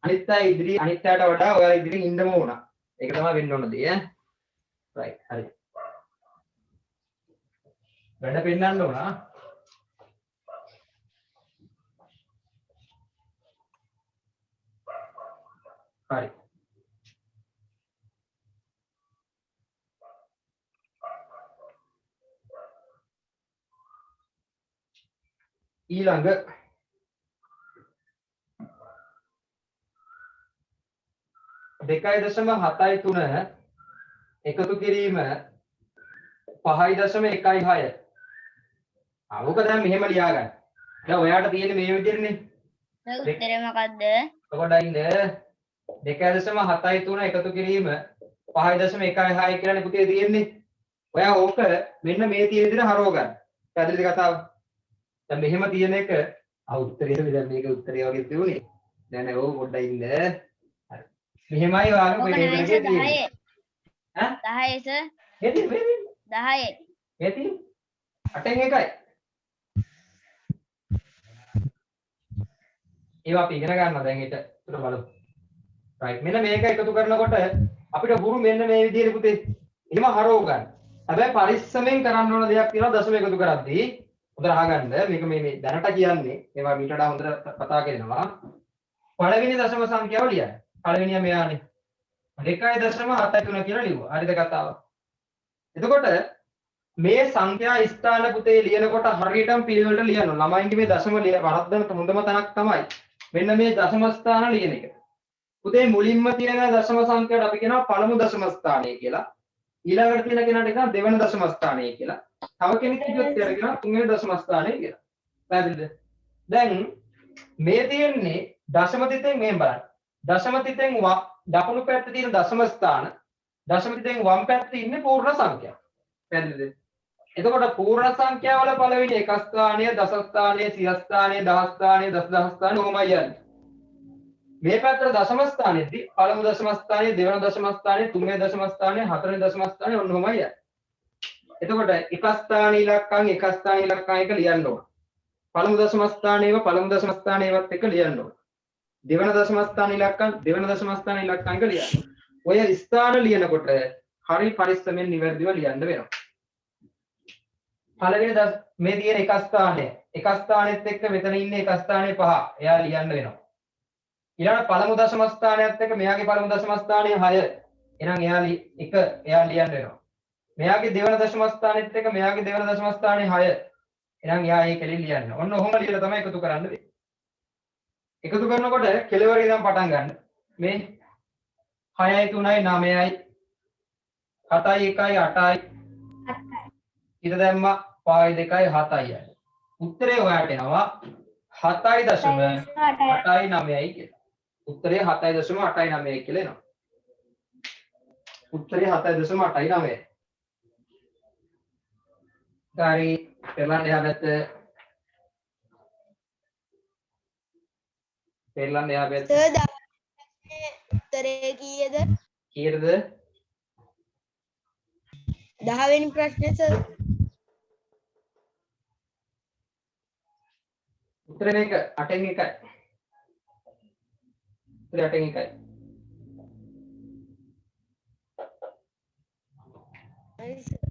අනිත් අය ඉදිරි අනිත් අයට වඩා ඔයාලා ඉදිරියෙන් ඉන්නම ඕන. ඒක තමයි වෙන්න ඕන දේ ඈ. රයිට් හරි. වැඩ පෙන්නන්න ඕන. හරි. ඊළඟ 2.73 එකතු කිරීම 5.16. අවුක දැන් මෙහෙම ලියා ගන්න. දැන් ඔයාට තියෙන්නේ මේ විදිහටනේ. උත්තරේ මොකද්ද? ඔකඩින්ද 2.73 එකතු කිරීම 5.16 කියලානේ පුතේ තියෙන්නේ. ඔයා ඕක මෙන්න මේ තියෙන විදිහට හරව ගන්න. පැහැදිලිද කතාව? දැන් මෙහෙම තියෙන එක උත්තරේ දැන් මේක උත්තරේ වගේ තියුනේ. දැන් ඕක පොඩ්ඩක් ඉන්න. හරි. මෙහෙමයි වාගේ ඔක මේ නෙමෙයි දෙකේ 10. තියෙන්නේ. ඈ? 10 සර්. මෙතන මේ 10. මේ තියෙන්නේ 8න් 1යි. ඒවා අපි ඉගෙන ගන්නවා දැන් ඊට උඩ බලමු. රයිට් මෙන්න මේක එකතු කරනකොට අපිට හුරු මෙන්න මේ විදිහට පුතේ එහෙම හරව ගන්න. හැබැයි පරිස්සමෙන් කරන්න ඕන දෙයක් තියෙනවා දශම එකතු කරද්දී. හොඳට අහගන්න මේක මේ දැනට කියන්නේ ඒවා මීට වඩා හොඳට කතා කරනවා. පළවෙනි දශම සංඛ්‍යාව ලියන්න. පළවෙනිය මෙයානේ 2.73 කියලා ලියුවා. හරිද කතාව? එතකොට මේ සංඛ්‍යා ස්ථාන පුතේ ලියනකොට හරියටම පිළිවෙලට ලියනවා. ළමයින්ගේ මේ දශම වරද්දන හොඳම තැනක් තමයි මෙන්න මේ දශම ස්ථාන ලියන එක. පුතේ මුලින්ම තියෙන දශම සංඛ්‍යාවට අපි කියනවා පළමු දශම ස්ථානය කියලා. ඊළඟට තියෙන කෙනාට කියනවා දෙවන දශම ස්ථානය කියලා. තව කෙනෙක් කිව්වොත් එයාට කියනවා තුන්වෙනි දශම ස්ථානය කියලා. පැහැදිලිද? දැන් මේ තියෙන්නේ දශම තිතෙන් මෙහෙම බලන්න. දශම තිතෙන් දකුණු පැත්තේ තියෙන දශම ස්ථාන දශම තිතෙන් වම් පැත්තේ ඉන්නේ පූර්ණ සංඛ්‍යා. පැහැදිලිද? එතකොට පූර්ණ සංඛ්‍යාවල පළවෙනි එක ස්ථානය, දස ස්ථානය, සිය ස්ථානය, දහ ස්ථානය, දසදහ ස්ථානය කොහොමයි යන්නේ? මේ පැත්තට දශම ස්ථානයේදී පළමු දශම ස්ථානය, දෙවන දශම ස්ථානය, තුන්වෙනි දශම ස්ථානය, හතරවෙනි දශම ස්ථානය ඔන්න කොහොමයි යන්නේ? එතකොට එක ස්ථාන ඉලක්කම් එක ස්ථාන ඉලක්කම් එක ලියන්න ඕන. පළමු දශම ස්ථානයේව පළමු දශම ස්ථානයේවත් එක ලියන්න ඕන. දෙවන දශම ස්ථාන ඉලක්කම් දෙවන දශම ස්ථාන ඉලක්කම් එක ලියන්න. ඔය ස්ථාන ලියනකොට හරි පරිස්සමෙන් නිවැරදිව ලියන්න වෙනවා. පළවෙනි මේ තියෙන එක ස්ථානය. එක ස්ථානෙත් එක්ක මෙතන ඉන්නේ එක ස්ථානේ 5. එයා ලියන්න වෙනවා. ඊළඟ පළමු දශම ස්ථානයත් එක්ක මෙයාගේ පළමු දශම ස්ථානය 6. එහෙනම් එයා ලියන්න වෙනවා. මෙයාගේ දෙවන දශම ස්ථානෙත් එක්ක මෙයාගේ දෙවන දශම ස්ථානය 6. එහෙනම් එයා ඒ කෙලින් ලියන්න. ඔන්න ඔහොම ලියලා තමයි එකතු කරන්න වෙන්නේ. එකතු කරනකොට කෙලවරේ ඉඳන් පටන් ගන්න. මේ 6යි 3යි 9යි 7යි 1යි 8යි ඊට දැම්මා 5යි 2යි 7යි. උත්තරේ ඔයාට එනවා 7.89යි කියලා. උත්තරේ 7.89යි කියලා එනවා. උත්තරේ 7.89. ගාරි පෙරලන්න එහා පැත්ත පෙරලන්න එහා පැත්ත සර් උත්තරේ කීයද? කීයද? 10 වෙනි ප්‍රශ්නේ සර්. උත්තරේ මේක 8න් 1යි. උත්තරේ 8න් 1යි. හරි සර්.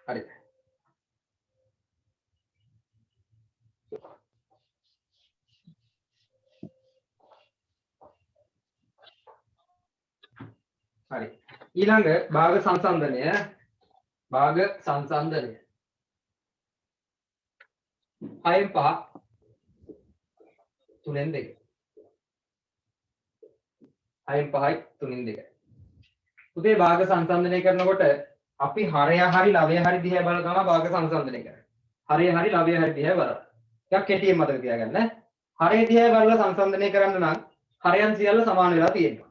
හරි. හරි. ඊළඟ භාග සංසන්දනය. භාග සංසන්දනය. 6න් 5 3න් 2. 6න් 5යි 3න් 2. උදේ භාග සංසන්දනය කරනකොට අපි හරය හරි ලවය හරි දිහා බලන තමයි භාග සංසන්දනය කරන්නේ. හරය හරි ලවය හරි දිහා බලන්න. ටිකක් කෙටියෙන් මතක තියාගන්න. හරය දිහා බලලා සංසන්දනය කරන්න නම් හරයන් සියල්ල සමාන වෙලා තියෙනවා.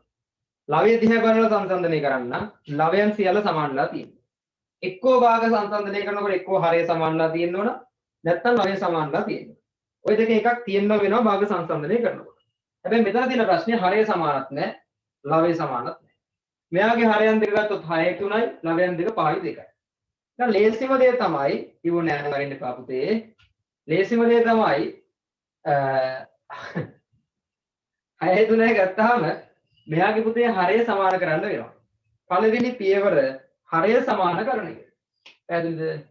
ලවය දිහා බලලා සංසන්දනය කරන්න නම් ලවයන් සියල්ල සමාන වෙලා තියෙනවා. එක්කෝ භාග සංසන්දනය කරනකොට එක්කෝ හරය සමාන වෙලා තියෙනවනම් නැත්තම් ලවය සමාන වෙලා තියෙනවා. ওই දෙකෙන් එකක් තියෙන්න වෙනවා භාග සංසන්දනය කරනකොට. හැබැයි මෙතන තියෙන ප්‍රශ්නේ හරය සමානත් නැහැ, ලවය සමානත් නැහැ. මෙයාගේ හරයන් දෙක ගත්තොත් 6යි 3යි, ලවයන් දෙක 5යි 2යි. දැන් ලේසිම දේ තමයි ඉවු නෑ වරින්න එපා පුතේ. ලේසිම දේ තමයි 6යි 3යි ගත්තාම මෙයාගේ පුතේ හරය සමාන කරන්න වෙනවා. පළවෙනි පියවර හරය සමාන කරන එක. පැහැදිලිද?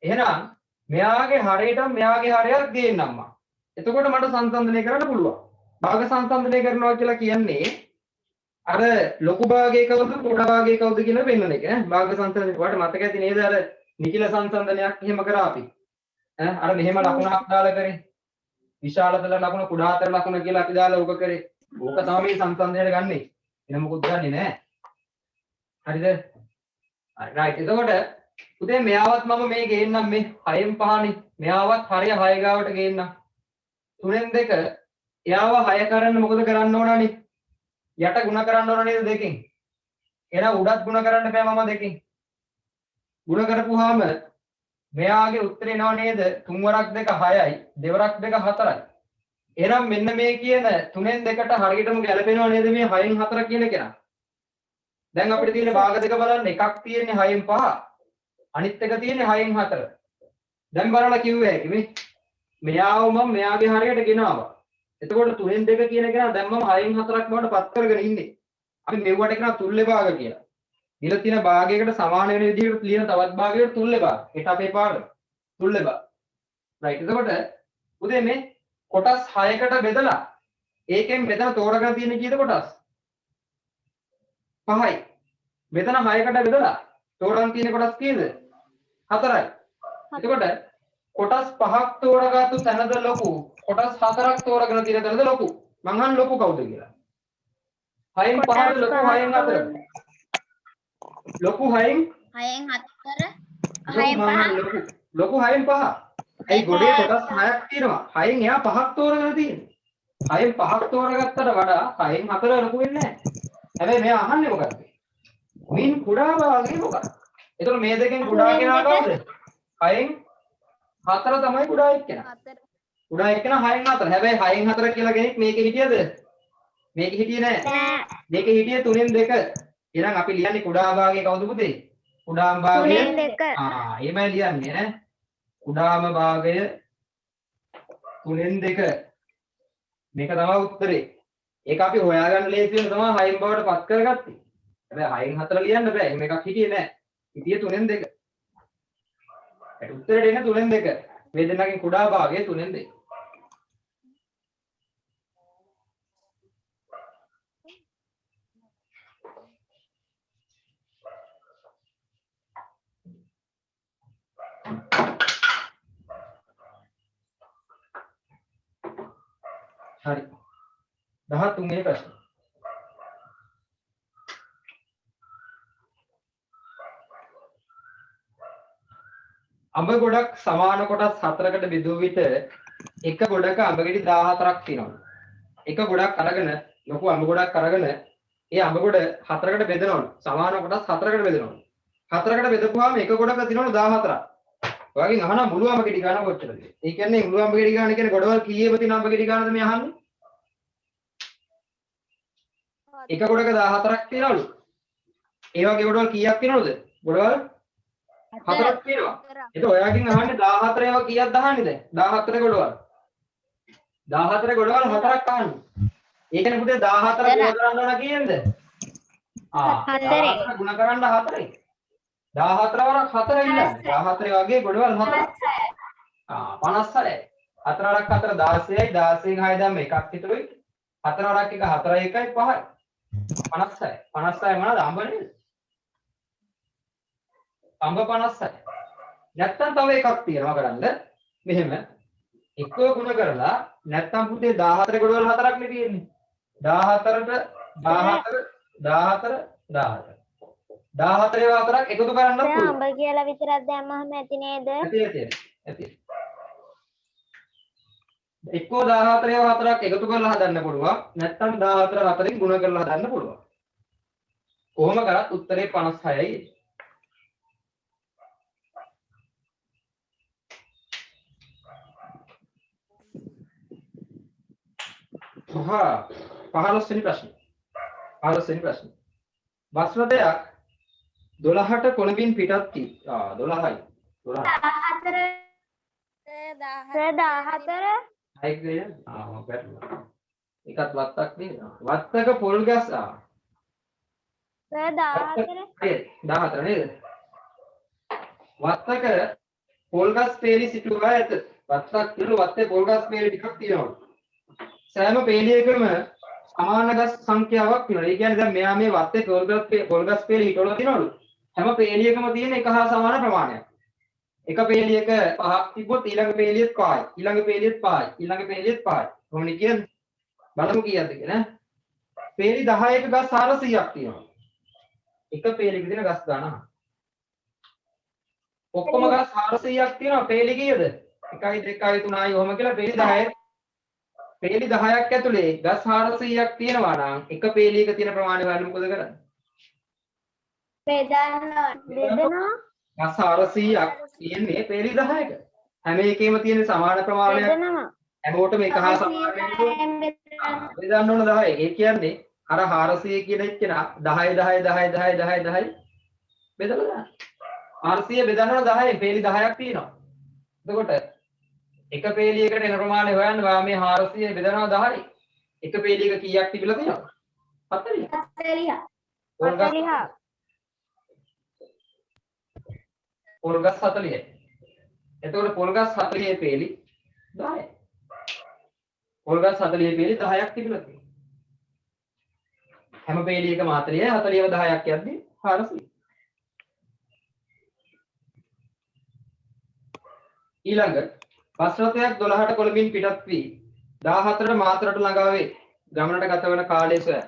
එහෙනම් මෙයාගේ හරයට මෙයාගේ හරයක් ගේන්නම්ම. එතකොට මට සංසන්දනය කරන්න පුළුවන්. භාග සංසන්දනය කරනවා කියලා කියන්නේ අර ලොකු භාගයේ කවුද පොඩ භාගයේ කවුද කියලා පෙන්වන එක. භාග සංසන්දනය වට මතක ඇති නේද අර නිකිල සංසන්දනයක් එහෙම කරා අපි. අර මෙහෙම ලකුණක් දාලා කරේ. විශාලතල ලකුණ කුඩාතර ලකුණ කියලා අපි දාලා උක කරේ. ඕක තමයි මේ සංසන්දනයට ගන්නෙ. එන මොකුත් ගන්නෙ නෑ. හරිද? right. එතකොට පුතේ මෙයාවත් මම මේ ගේන්නම් මේ 6න් 5නේ. මෙයාවත් හරිය 6 ගාවට ගේන්නම්. 3න් 2 එයාව 6 කරන්න මොකද කරන්න ඕනනේ? යට ಗುಣ කරන්න ඕන නේද දෙකෙන්? එහෙනම් උඩත් ಗುಣ කරන්න බෑ මම දෙකෙන්. ಗುಣ කරපුවාම මෙයාගේ උත්තරේ නව නේද? 3 වරක් 2 6යි, දෙවරක් 2 4යි. එහෙනම් මෙන්න මේ කියන 3න් 2ට හරියටම ගැලපෙනව නේද මේ 6න් 4 කියන එක? දැන් අපිට තියෙන භාග දෙක බලන්න එකක් තියෙන්නේ 6න් 5, අනිත් එක තියෙන්නේ 6න් 4. දැන් බලලා කිව්වේ ඇයි මේ? මෙයාව මම මෙයාගේ හරියට ගෙනාවා. එතකොට 3න් 2 කියන එක නම් දැන් මම 6න් 4ක් බවට පත් කරගෙන ඉන්නේ. අපි මෙව්වට කියනවා තුල්ලේ භාග කියලා. ඊළ තියෙන භාගයකට සමාන වෙන විදිහට ලියන තවත් භාගයකට තුල්ලේ භාග. ඒක අපේ පාඩම. තුල්ලේ භාග. right. එතකොට උදේ මේ කොටස් 6කට බෙදලා ඒකෙන් මෙතන තෝරගෙන තියෙන කීයද කොටස්? 5යි. මෙතන 6කට බෙදලා තෝරන් තියෙන කොටස් කීයද? 4යි. එතකොට කොටස් 5ක් තෝරගත්තු තැනද ලොකු? කොටස් 4ක් තෝරගෙන තියෙන තැනද ලොකු? මං අහන්නේ ලොකු කවුද කියලා. 6න් 5ද ලොකු 6න් 4ද? ලොකු 6න් 6න් 4 6න් 5 ලොකු 6න් 5. ඒ ගොඩේ කොටස් 6ක් තියෙනවා. 6න් එයා 5ක් තෝරගෙන තියෙනවා. 6න් 5ක් තෝරගත්තට වඩා 6න් 4 ලොකු වෙන්නේ නැහැ. හැබැයි මෙයා අහන්නේ මොකක්ද? මින් කුඩා භාගය මොකක්ද? එතකොට මේ දෙකෙන් කුඩා කෙනා කවුද? 6න් 4 තමයි කුඩා එක්කෙනා. කුඩා එක්කෙනා 6න් 4. හැබැයි 6න් 4 කියලා කෙනෙක් මේකේ හිටියද? මේකේ හිටියේ නැහැ. මේකේ හිටියේ 3න් 2. එහෙනම් අපි ලියන්නේ කුඩා භාගයේ කවුද පුතේ? කුඩාම භාගය. 3න් 2. එහෙමයි ලියන්නේ ඈ. කුඩාම භාගය 3න් 2 මේක තමයි උත්තරේ. ඒක අපි හොයාගන්න ලේසි වෙන තමයි 6න් බවට පත් කරගත්තේ. හැබැයි 6න් 4 ලියන්න බෑ. එහෙම එකක් හිටියේ නෑ. හිටියේ 3න් 2. ඒ උත්තරේ එන්නේ 3න් 2. මේ දෙන්නගෙන් කුඩා භාගය 3න් 2. හරි 13 වෙනි ප්‍රශ්න. අඹ ගොඩක් සමාන කොටස් 4කට බෙදුව විට එක ගොඩක අඹ ගෙඩි 14ක් තියෙනවා. එක ගොඩක් අරගෙන ලොකු අඹ ගොඩක් අරගෙන ඒ අඹ ගොඩ 4කට බෙදනවලු. සමාන කොටස් 4කට බෙදනවලු. 4කට බෙදපුවාම එක ගොඩක තියෙනවලු 14ක්. ඔයගෙන් අහනවා මුළු අඹ ගෙඩි ගාන කොච්චරද? ඒ කියන්නේ මුළු අඹ ගෙඩි ගාන කියන්නේ ගොඩවල් කීයේම තියෙන අඹ ගෙඩි ගානද මේ අහන්නේ? එක ගොඩක 14ක් තියෙනවලු. ඒ වගේ ගොඩවල් කීයක් තියෙනවද? ගොඩවල් 4ක් තියෙනවා. ඒක ඔයාගෙන් අහන්නේ 14 ඒවා කීයක්ද අහන්නේ දැන්? 14 ගොඩවල්. 14 ගොඩවල් 4ක් අහන්නේ. ඒ කියන්නේ පුතේ 14 ගුණ කරන්න ඕන කීයෙන්ද? 14 ගුණ කරන්න 4යි. 14 වරක් 4 ඉන්නන්නේ. 14 වගේ ගොඩවල් 4ක්. 56යි. 4 වරක් 4 16යි. 16න් 6 දැම්ම එකක් හිටුයි. 4 වරක් එක 4යි 1යි 5යි. 56යි. 56යි මොනවාද? අඹ නේද? අඹ 56යි. නැත්තම් තව එකක් තියෙනවා කරන්න. මෙහෙම එකව ගුණ කරලා නැත්තම් පුතේ 14 ගොඩවල් 4ක් නේ තියෙන්නේ. 14ට 14 14 14 14 ඒවා 4ක් එකතු කරන්නත් පුළුවන්. අඹ කියලා විතරක් දැම්මම ඇති නේද? ඇති. එක්කෝ 14 ඒවා 4ක් එකතු කරලා හදන්න පුළුවන්. නැත්තම් 14 4න් ගුණ කරලා හදන්න පුළුවන්. කොහොම කරත් උත්තරේ 56යි. පහ 15 වෙනි ප්‍රශ්න. 15 වෙනි ප්‍රශ්න. බස් රථයක් 12ට කොළඹින් පිටත් කී. 12යි. 12. 14 හයි ගියේ. මම පැටලුවා. එකත් වත්තක් නේද? වත්තක පොල් ගස් 14 14 නේද? වත්තක පොල් ගස් පෙළි සිටුවා ඇත. වත්තක් කියලා වත්තේ පොල් ගස් පෙළි ටිකක් තියෙනවා. සෑම පෙළියකම සමාන ගස් සංඛ්‍යාවක් වෙනවා. ඒ කියන්නේ දැන් මෙයා මේ වත්තේ පොල් ගස් පෙළි හිටවලා තියනවලු. හැම පෙළියකම තියෙන එක හා සමාන ප්‍රමාණයක්. එක පෙළියක 5ක් තිබ්බොත් ඊළඟ පෙළියෙත් 5යි. ඊළඟ පෙළියෙත් 5යි. ඊළඟ පෙළියෙත් 5යි. කොහොමද කියන්නේ? බලමු කීයක්ද කියලා. පෙළි 10ක ගස් 400ක් තියෙනවා. එක පෙළියක තියෙන ගස් ගන්න. ඔක්කොම ගස් 400ක් තියෙනවා. පෙළි කීයද? 1යි 2යි 3යි ඔහොම කියලා පෙළි 10යි. පෙළි 10ක් ඇතුලේ ගස් 400ක් තියෙනවා නම් එක පෙළියක තියෙන ප්‍රමාණය බලන්න මොකද කරන්නේ? බෙදනවා ගස් 400ක් තියෙන්නේ පෙළි 10ක. හැම එකෙම තියෙන සමාන ප්‍රමාණයක්. බෙදනවා හැමෝටම එක හා සමාන බෙදන්න ඕන 10. ඒ කියන්නේ අර 400 කියන එක්කෙන 10 10 10 10 10 10 බෙදලා දාන්න. 400 බෙදන්න ඕන 10න් පෙළි 10ක් තියෙනවා. එතකොට එක පෙළියකට එන ප්‍රමාණය හොයන්න ඔයා මේ 400 බෙදනවා 10යි. එක පෙළියක කීයක් තිබිලා තියෙනවද? 40. 40. පොල්ගස් 40යි. එතකොට පොල්ගස් 40 පෙළි 10යි. පොල්ගස් 40 පෙළි 10ක් තිබිලා තියෙනවා. හැම පෙළියකම 40යි 40ව 10ක් යද්දි 400. ඊළඟ බස් රථයක් 12ට කොළඹින් පිටත් වී 14ට මාතරට ළඟා වේ. ගමනට ගත වන කාලය සොයා.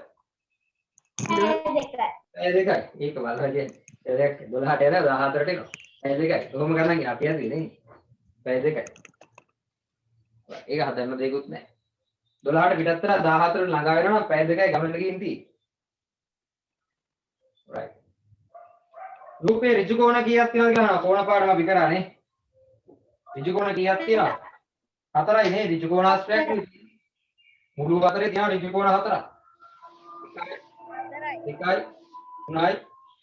පැය දෙකයි. ඒක බලලා කියන්නේ. පැය දෙකක් 12ට යන 14ට එනවා. පැය දෙකයි. කොහොම ගණන් අපි හදන්නේ නේ. පැය දෙකයි. ඒක හදන්න දෙයක්වත් නැහැ. 12ට පිටත් වෙලා 14ට ළඟා වෙනවා නම් පැය දෙකයි ගමනට ගිහින් තියෙන්නේ. right. රූපේ ඍජු කෝණ කීයක් තියෙනවද කියලා අහනවා. කෝණ පාඩම අපි කරානේ. ඍජු කෝණ කීයක් තියෙනවද? 4යි නේ ඍජු කෝණාශ්‍රයක් මුළු අතරේ තියෙන ඍජු කෝණ 4ක්. 1යි 3යි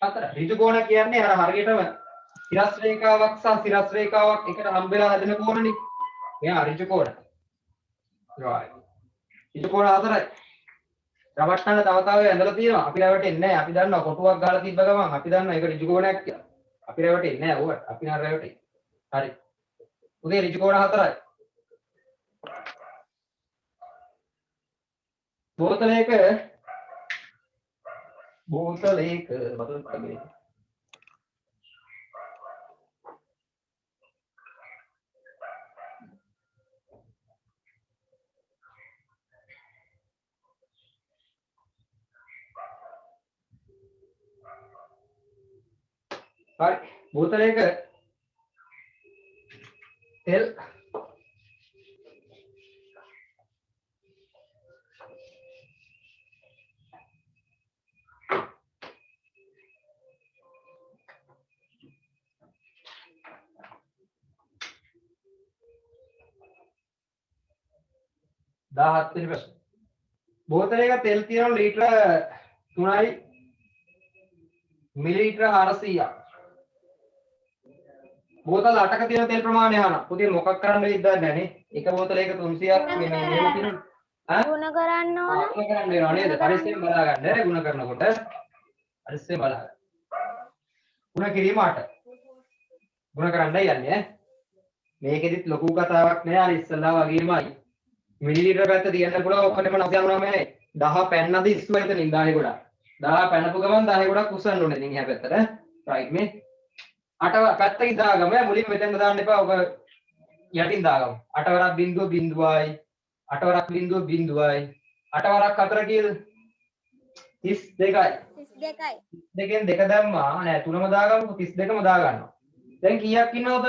4. ඍජු කෝණ කියන්නේ අර හරියටම සිරස් රේඛාවක් සහ සිරස් රේඛාවක් එකට හම්බෙලා හැදෙන කෝණනේ. මෙයා ඍජු කෝණ. right ඍජු කෝණ 4යි රවට්ටන්න තව තව ඇඳලා තියෙනවා අපි රැවටෙන්නේ නැහැ අපි දන්නවා කොටුවක් ගහලා තිබ්බ ගමන් අපි දන්නවා ඒක ඍජු කෝණයක් කියලා අපි රැවටෙන්නේ නැහැ ඕකට අපි නා රැවටෙන්නේ හරි උදේ ඍජු කෝණ 4යි බෝතලයක බතල් පඩේ හරි බෝතලයක තෙල් දාහත් වෙනි ප්‍රශ්න බෝතලයක තෙල් තියෙනවා ලීටර 3යි මිලිලීටර 400ක් බෝතල් 8ක තියෙන තෙල් ප්‍රමාණය අහනවා පුතේ මොකක් කරන්න වෙයිද දන්නේ නැහැ නේ එක බෝතලයක 300ක් මෙහෙම තියෙනවා ගුණ කරන්න ඕන ගුණ කරන්න වෙනවා නේද පරිස්සමෙන් බලා ගන්න ඈ ගුණ කරනකොට පරිස්සමෙන් බලා ගන්න ගුණ කිරීම 8 ගුණ කරන්නයි යන්නේ ඈ මේකෙදිත් ලොකු කතාවක් නෑ අර ඉස්සල්ලා වගේමයි මිලිලීටර පැත්ත තියන්න පුළුවන් ඔක්කොටම 99යි 10 පැන්නද ඉස්සුව එතනින් 10 ගොඩක් 10 පැනපු ගමන් 10 ගොඩක් උස්සන්න ඕනේ ඉතින් එහා පැත්තට රයිට් මේ 8 පැත්තකින් දාගමු මුලින්ම මෙතෙන්ට දාන්න එපා ඔබ යටින් දාගමු 8 වරක් බිංදුව බිංදුවයි 8 වරක් බිංදුව බිංදුවයි 8 වරක් 4 කීයද 32යි 32න් දෙක දැම්මා නෑ තුනම දාගමු 32ම දාගන්නවා දැන් කීයක් ඉන්නවද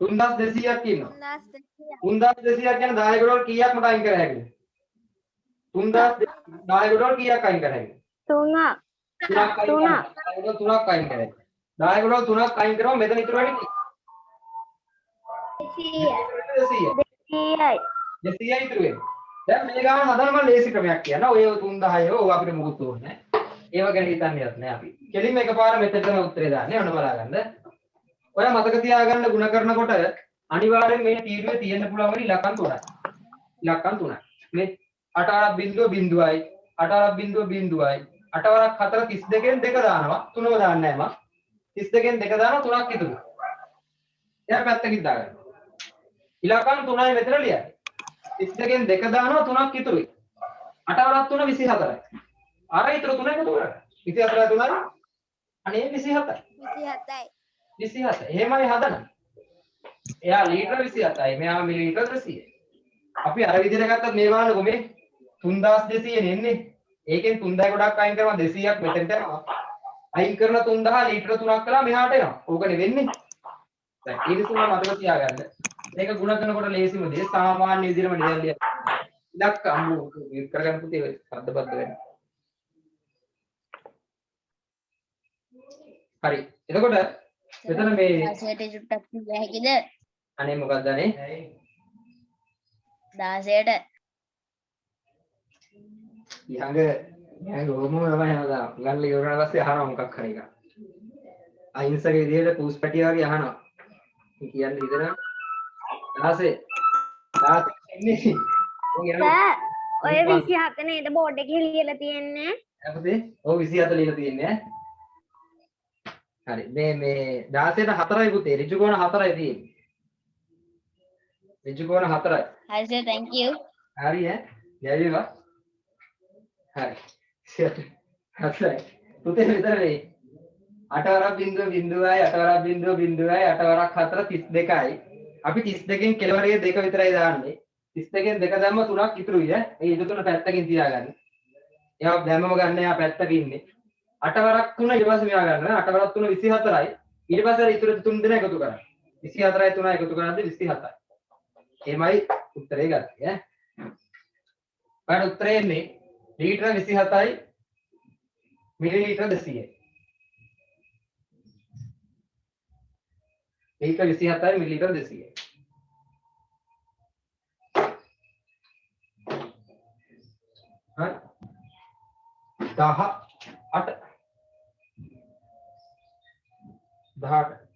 3200ක් ඉන්නවා 3200ක් යන 10 ගොඩවල් කීයක්ම අයින් කර හැකිද 3000 10 ගොඩවල් කීයක් අයින් කර හැකිද 3ක් 3ක් අයින් කරේ 10 ගොඩවල් 3ක් අයින් කරාම මෙතන ඉතුරු වෙන්නේ 200යි ඉතුරු වෙන්නේ දැන් මේ ගාන හදන්න මම ලේසි ක්‍රමයක් කියනවා ඔය 3000 ඕව අපිට මොකුත් ඕනේ නැහැ ඒව ගැන හිතන්නේවත් නැහැ අපි කෙලින්ම එකපාර මෙතනටම උත්තරේ දාන්නේ ඔන්න බලාගන්න ඔය මතක තියාගන්න ಗುಣ කරනකොට අනිවාර්යෙන් මේ තීරුවේ තියෙන්න පුළුවන් වෙන ඉලක්කම් තුනයි. ඉලක්කම් තුනයි. මේ 8 බිංදුව බිංදුවයි 8 බිංදුව බිංදුවයි 8 වරක් 4 32න් දෙක දානවා තුනම දාන්නේ නැහැ මම. 32න් දෙක දානවා තුනක් ඉතුරු. එයා පැත්තකින් දාගන්න. ඉලක්කම් තුනයි මෙතන ලියන්න. 32න් දෙක දානවා තුනක් ඉතුරුයි. 8 වරක් 3 24යි. අර ඉතුරු තුන එකතු කරගන්න. 24 3යි අනේ 27යි. 27 එහෙමයි හදන්න. එයා ලීටර 27යි මෙයා මිලිලීටර 200යි. අපි අර විදිහට ගත්තත් මේ බලන්නකො මේ 3200 නෙන්නේ. ඒකෙන් 3000 ගොඩක් අයින් කරනවා 200ක් මෙතෙන්ට යනවා. අයින් කරන 3000 ලීටර 3ක් කළා මෙහාට එනවා. ඕකනේ වෙන්නේ. දැන් ඒ විසුම මතක තියාගන්න. මේක ගුණ කරනකොට ලේසිම දේ සාමාන්‍ය විදිහටම ලියන්න. ඉලක්ක අම්මු කරගන්න පුතේ පද්දපද්ද වෙන්න. හරි. එතකොට මෙතන මේ දාසයට චුට්ටක් කිය හැකිද අනේ මොකක්ද අනේ 16ට යංග ඕමම තමයි නේද ගන්න ඉවරන පස්සේ අහනවා මොකක් හරි එකක් අහිංසක විදිහට පූස් පැටිය වගේ අහනවා කියන්නේ හිතනවා 16 ඉන්නේ ඔය 27 නේද බෝඩ් එකේ ලියලා තියෙන්නේ අපතේ ඔව් 27 ලියලා තියෙන්නේ හරි මේ 16ට 4යි පුතේ ඍජු කෝණ 4යි තියෙන්නේ ඍජු කෝණ 4යි හරි සර් thank you හරි යයිවා හරි හරි පුතේ විතර වෙයි 8 වරක් බිංදුව බිංදුවයි 8 වරක් බිංදුව බිංදුවයි 8 වරක් 4 32යි අපි 32කින් කෙලවරේ දෙක විතරයි දාන්නේ 32කින් දෙක දැම්ම 3ක් ඉතුරුයි ඒ ඉතුරු තුන පැත්තකින් තියාගන්න එයා දැම්මම ගන්න එයා පැත්තක ඉන්නේ 8 වරක් 3 ඊට පස්සේ මෙයා ගන්න 8 වරක් 3 24යි ඊට පස්සේ ඉතුරු තුන දෙන එකතු කරන්න 24යි 3යි එකතු කරද්දී 27යි එමයි උත්තරේ ගත්තේ ඈ උත්තරේ එන්නේ ලීටර 27යි මිලිලීටර 200යි ලීටර 27යි මිලිලීටර 200යි හරි 18 18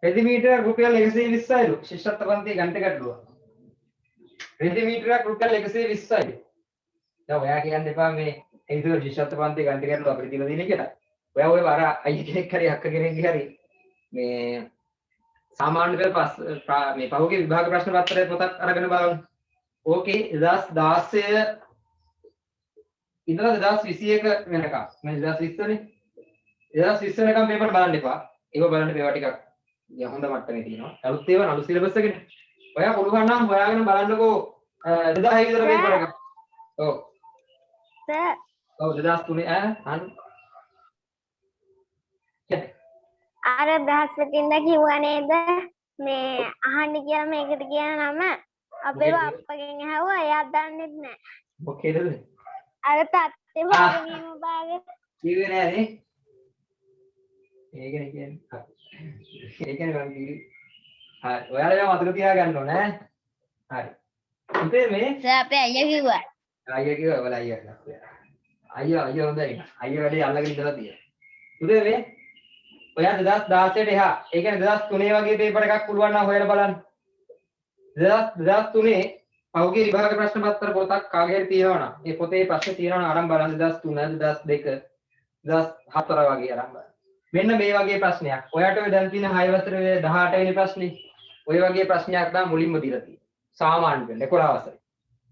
රෙදි මීටරයක් රුපියල් 120යිලු ශිෂ්‍යත්ව පන්තියේ ගණිත ගැටලුව. රෙදි මීටරයක් රුපියල් 120යිලු. දැන් ඔයා කියන්න එපා මේ ඒ විදිහට ශිෂ්‍යත්ව පන්තියේ ගණිත ගැටලුව අපිට දීලා දෙන්නේ කියලා. ඔයා ඔය අර අයිය කෙනෙක් හරි අක්ක කෙනෙක් හරි මේ සාමාන්‍ය පෙළ මේ පහුගිය විභාග ප්‍රශ්න පත්‍රයේ පොතක් අරගෙන බලන්න. ඕකේ 2016 ඉඳලා 2021 වෙනකම් මම 2020 නේ 2020 වෙනකම් පේපර් බලන්න එපා. ඒක බලන්න මේවා ටිකක් හොඳ මට්ටමේ තියෙනවා. අලුත් ඒවා අලුත් සිලබස් එකනේ. ඔයා පුළුවන් නම් හොයාගෙන බලන්නකෝ 2006 විතර පේපර් එක. ඔව්. සර් ඔව් 2003 අන්න අර බ්‍රහස්පතින්ද කිව්වා නේද මේ අහන්න කියලා මේකට කියන නම අපේ අප්පගෙන් ඇහුවා එයා දන්නෙත් නැහැ. මොකේද? අර තත්ත්වේ භාගනීය භාගය කිව්වේ නෑ නේ. ඒකනේ කියන්නේ. ඒකනේ මම කිව්වේ. හරි. ඔයාලා මතක තියාගන්න ඕනේ ඈ. හරි. ඉතින් මේ සර් අපේ අයියා කිව්වා. අයියා කිව්වා ඔයාලා අයියා හොඳයි. අයියා වැඩේ අල්ලගෙන ඉඳලා තියෙනවා. ඉතින් මේ ඔයා 2016ට එහා ඒ කියන්නේ 2003 වගේ පේපර් එකක් පුළුවන් නම් හොයලා බලන්න. 2003 පහුගිය විභාග ප්‍රශ්න පත්‍ර පොතක් කාගේ හරි තියෙනවා නම් මේ පොතේ ප්‍රශ්න තියෙනවා නම් අරන් බලන්න 2003 2002 2004 වගේ අරන් බලන්න. මෙන්න මේ වගේ ප්‍රශ්නයක්. ඔයාට ඔය දැන් තියෙන 6 වසරේ 18 වෙනි ප්‍රශ්නේ ඔය වගේ ප්‍රශ්නයක් තමයි මුලින්ම දීලා තියෙන්නේ. සාමාන්‍ය වෙන්න 11 වසරේ.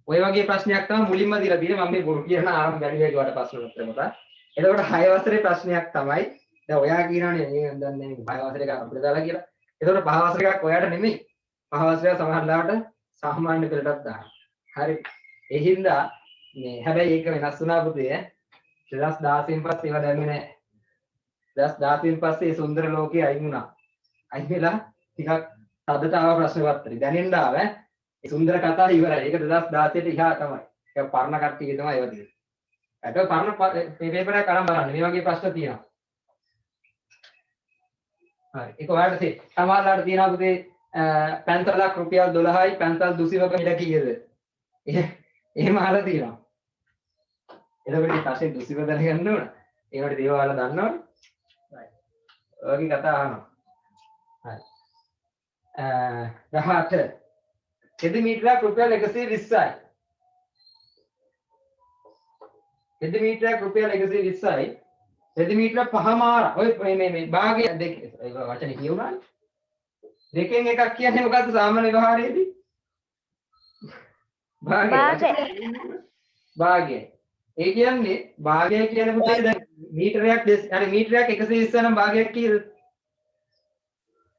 ඔය වගේ ප්‍රශ්නයක් තමයි මුලින්ම දීලා තියෙන්නේ. මම මේ බොරු කියන ආරම්භ බැලුවේ ඒකට ප්‍රශ්න පත්‍රය මත. එතකොට 6 වසරේ ප්‍රශ්නයක් තමයි. දැන් ඔයා කියනවානේ මේ දන්නේ නැහැ 5 වසරේ එකක් අපිට දාලා කියලා. එතකොට 5 වසරේ එකක් ඔයාට නෙමෙයි. 5 වසරේ සමහරවිට සාමාන්‍ය පෙළටත් දාන්න. හරි. ඒ හින්දා මේ හැබැයි ඒක වෙනස් වුණා පුතේ. 2016 පස්සේ ඒවා දැම්මේ නැහැ. 2016 පස්සේ සුන්දර ලෝකේ අයින් වුණා. අයින් වෙලා ටිකක් තදට ආව ප්‍රශ්න පත්‍රය. දැනෙන්න ආව ඈ. ඒ සුන්දර කතා ඉවරයි. ඒක 2016ට ඉහා තමයි. ඒක පරණ කට්ටිය තමයි ඒවා තියෙන්නේ. ඒකට පරණ පේපර් එකක් අරන් බලන්න. මේ වගේ ප්‍රශ්න තියෙනවා. හරි. ඒක ඔයාලට සමහරවල්ලාට තියෙනවා පුතේ පැන්සලක් රුපියල් 12යි පැන්සල් 200ක මිල කීයද? එහෙම අහලා තියෙනවා. එතකොට මේ ප්‍රශ්නේ 200 දැනගන්න ඕන. ඒවට දේවල් ඔයාලා දන්නවනේ. ඔයගේ කතා අහනවා. හරි. 18 සෙන්ටිමීටරයක් රුපියල් 120යි. සෙන්ටිමීටරයක් රුපියල් 120යි. සෙන්ටිමීටර 5මාර. ඔය මේ භාගය දෙක වචනේ කියුණානේ. දෙකෙන් එකක් කියන්නේ මොකද්ද සාමාන්‍ය ව්‍යවහාරයේදී? භාගය. ඒ කියන්නේ භාගය කියන පුතේ දැන් මීටරයක් හරි මීටරයක් 120 නම් භාගයක් කීයද?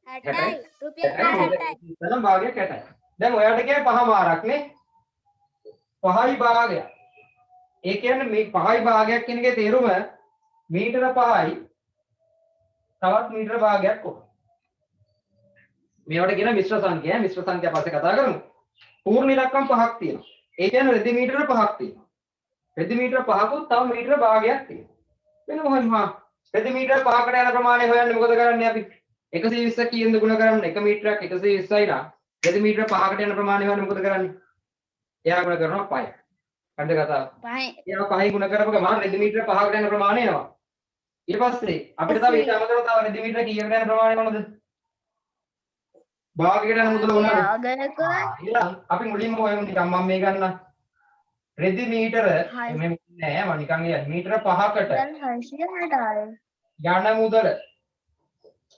60යි රුපියල් 60යි. නම් භාගයක් 60යි. දැන් ඔයාලට කියන්නේ 5මාරක් නේ? 5යි භාගයක්. ඒ කියන්නේ මේ 5යි භාගයක් කියන එකේ තේරුම මීටර 5යි තවත් මීටර භාගයක් කොහොමද? මේවට කියන මිශ්‍ර සංඛ්‍යා. මිශ්‍ර සංඛ්‍යා පස්සේ කතා කරමු. පූර්ණ ඉලක්කම් 5ක් තියෙනවා. ඒ කියන්නේ රෙදි මීටර 5ක් තියෙනවා. රෙදි මීටර 5කුත් තව මීටර භාගයක් තියෙනවා. වෙන මොකක්ද? රෙදි මීටර 5කට යන ප්‍රමාණය හොයන්න මොකද කරන්නේ අපි? 120 කීයෙන්ද ගුණ කරන්නේ? 1 මීටරයක් 120යි නම් රෙදි මීටර 5කට යන ප්‍රමාණය හොයන්න මොකද කරන්නේ? එයා ගුණ කරනවා 5. හරිද කතාව? 5යි. එයා 5යි ගුණ කරපුව ගමන් රෙදි මීටර 5කට යන ප්‍රමාණය එනවා. ඊට පස්සේ අපිට තව ඊට අමතරව තව රෙදි මීටර කීයකට යන ප්‍රමාණය මොනවද? භාගයකට යන මුදල මොනවද? අපි මුලින්ම හොයමු නිකන් මම මේ ගන්න රෙදි මීටර මේ නෑ මම නිකන් ඒ මීටර 5කට යන මුදල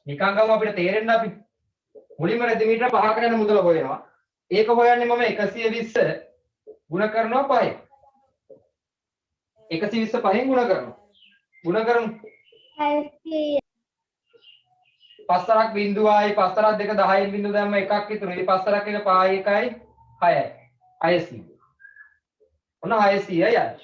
නිකන් ගමු අපිට තේරෙන්න අපි මුලින්ම රෙදි මීටර 5කට යන මුදල හොයනවා. ඒක හොයන්නේ මම 120 ගුණ කරනවා 5යි. 120 5න් ගුණ කරනවා. ගුණ කරමු. 600 පස්තරක් බිඳුවයි පස්තරක් දෙක 10න් බිඳුව දැම්ම එකක් ඉතුරු. ඒ පස්තරක් එක 5යි 1යි 6යි. 600. ඔන්න 600යි යන්නේ.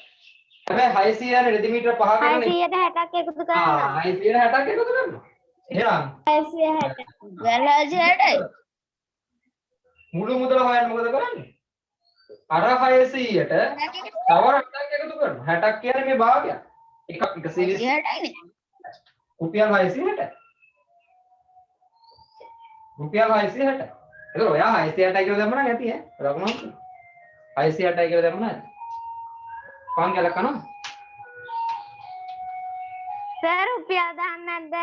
හැබැයි 600 යන රෙදි මීටර 5කට නේ. 660ක් එකතු කරනවා. 660ක් එකතු කරනවා. එහෙනම් 660 මුළු මුදල හොයන්න මොකද කරන්නේ? අර 600ට තව 8ක් එකතු කරනවා. 60ක් කියන්නේ මේ භාගයක්. එකක් 120 60යිනේ. රුපියල් 660. රුපියල් 660. ඒක ඔයා 660යි කියලා දැම්ම නම් ඇති ඈ. ලකුණක්. 660යි කියලා දැම්ම නේද? පාන් ගලක් කනවා. සර් රුපියල් දාන්න නැද්ද?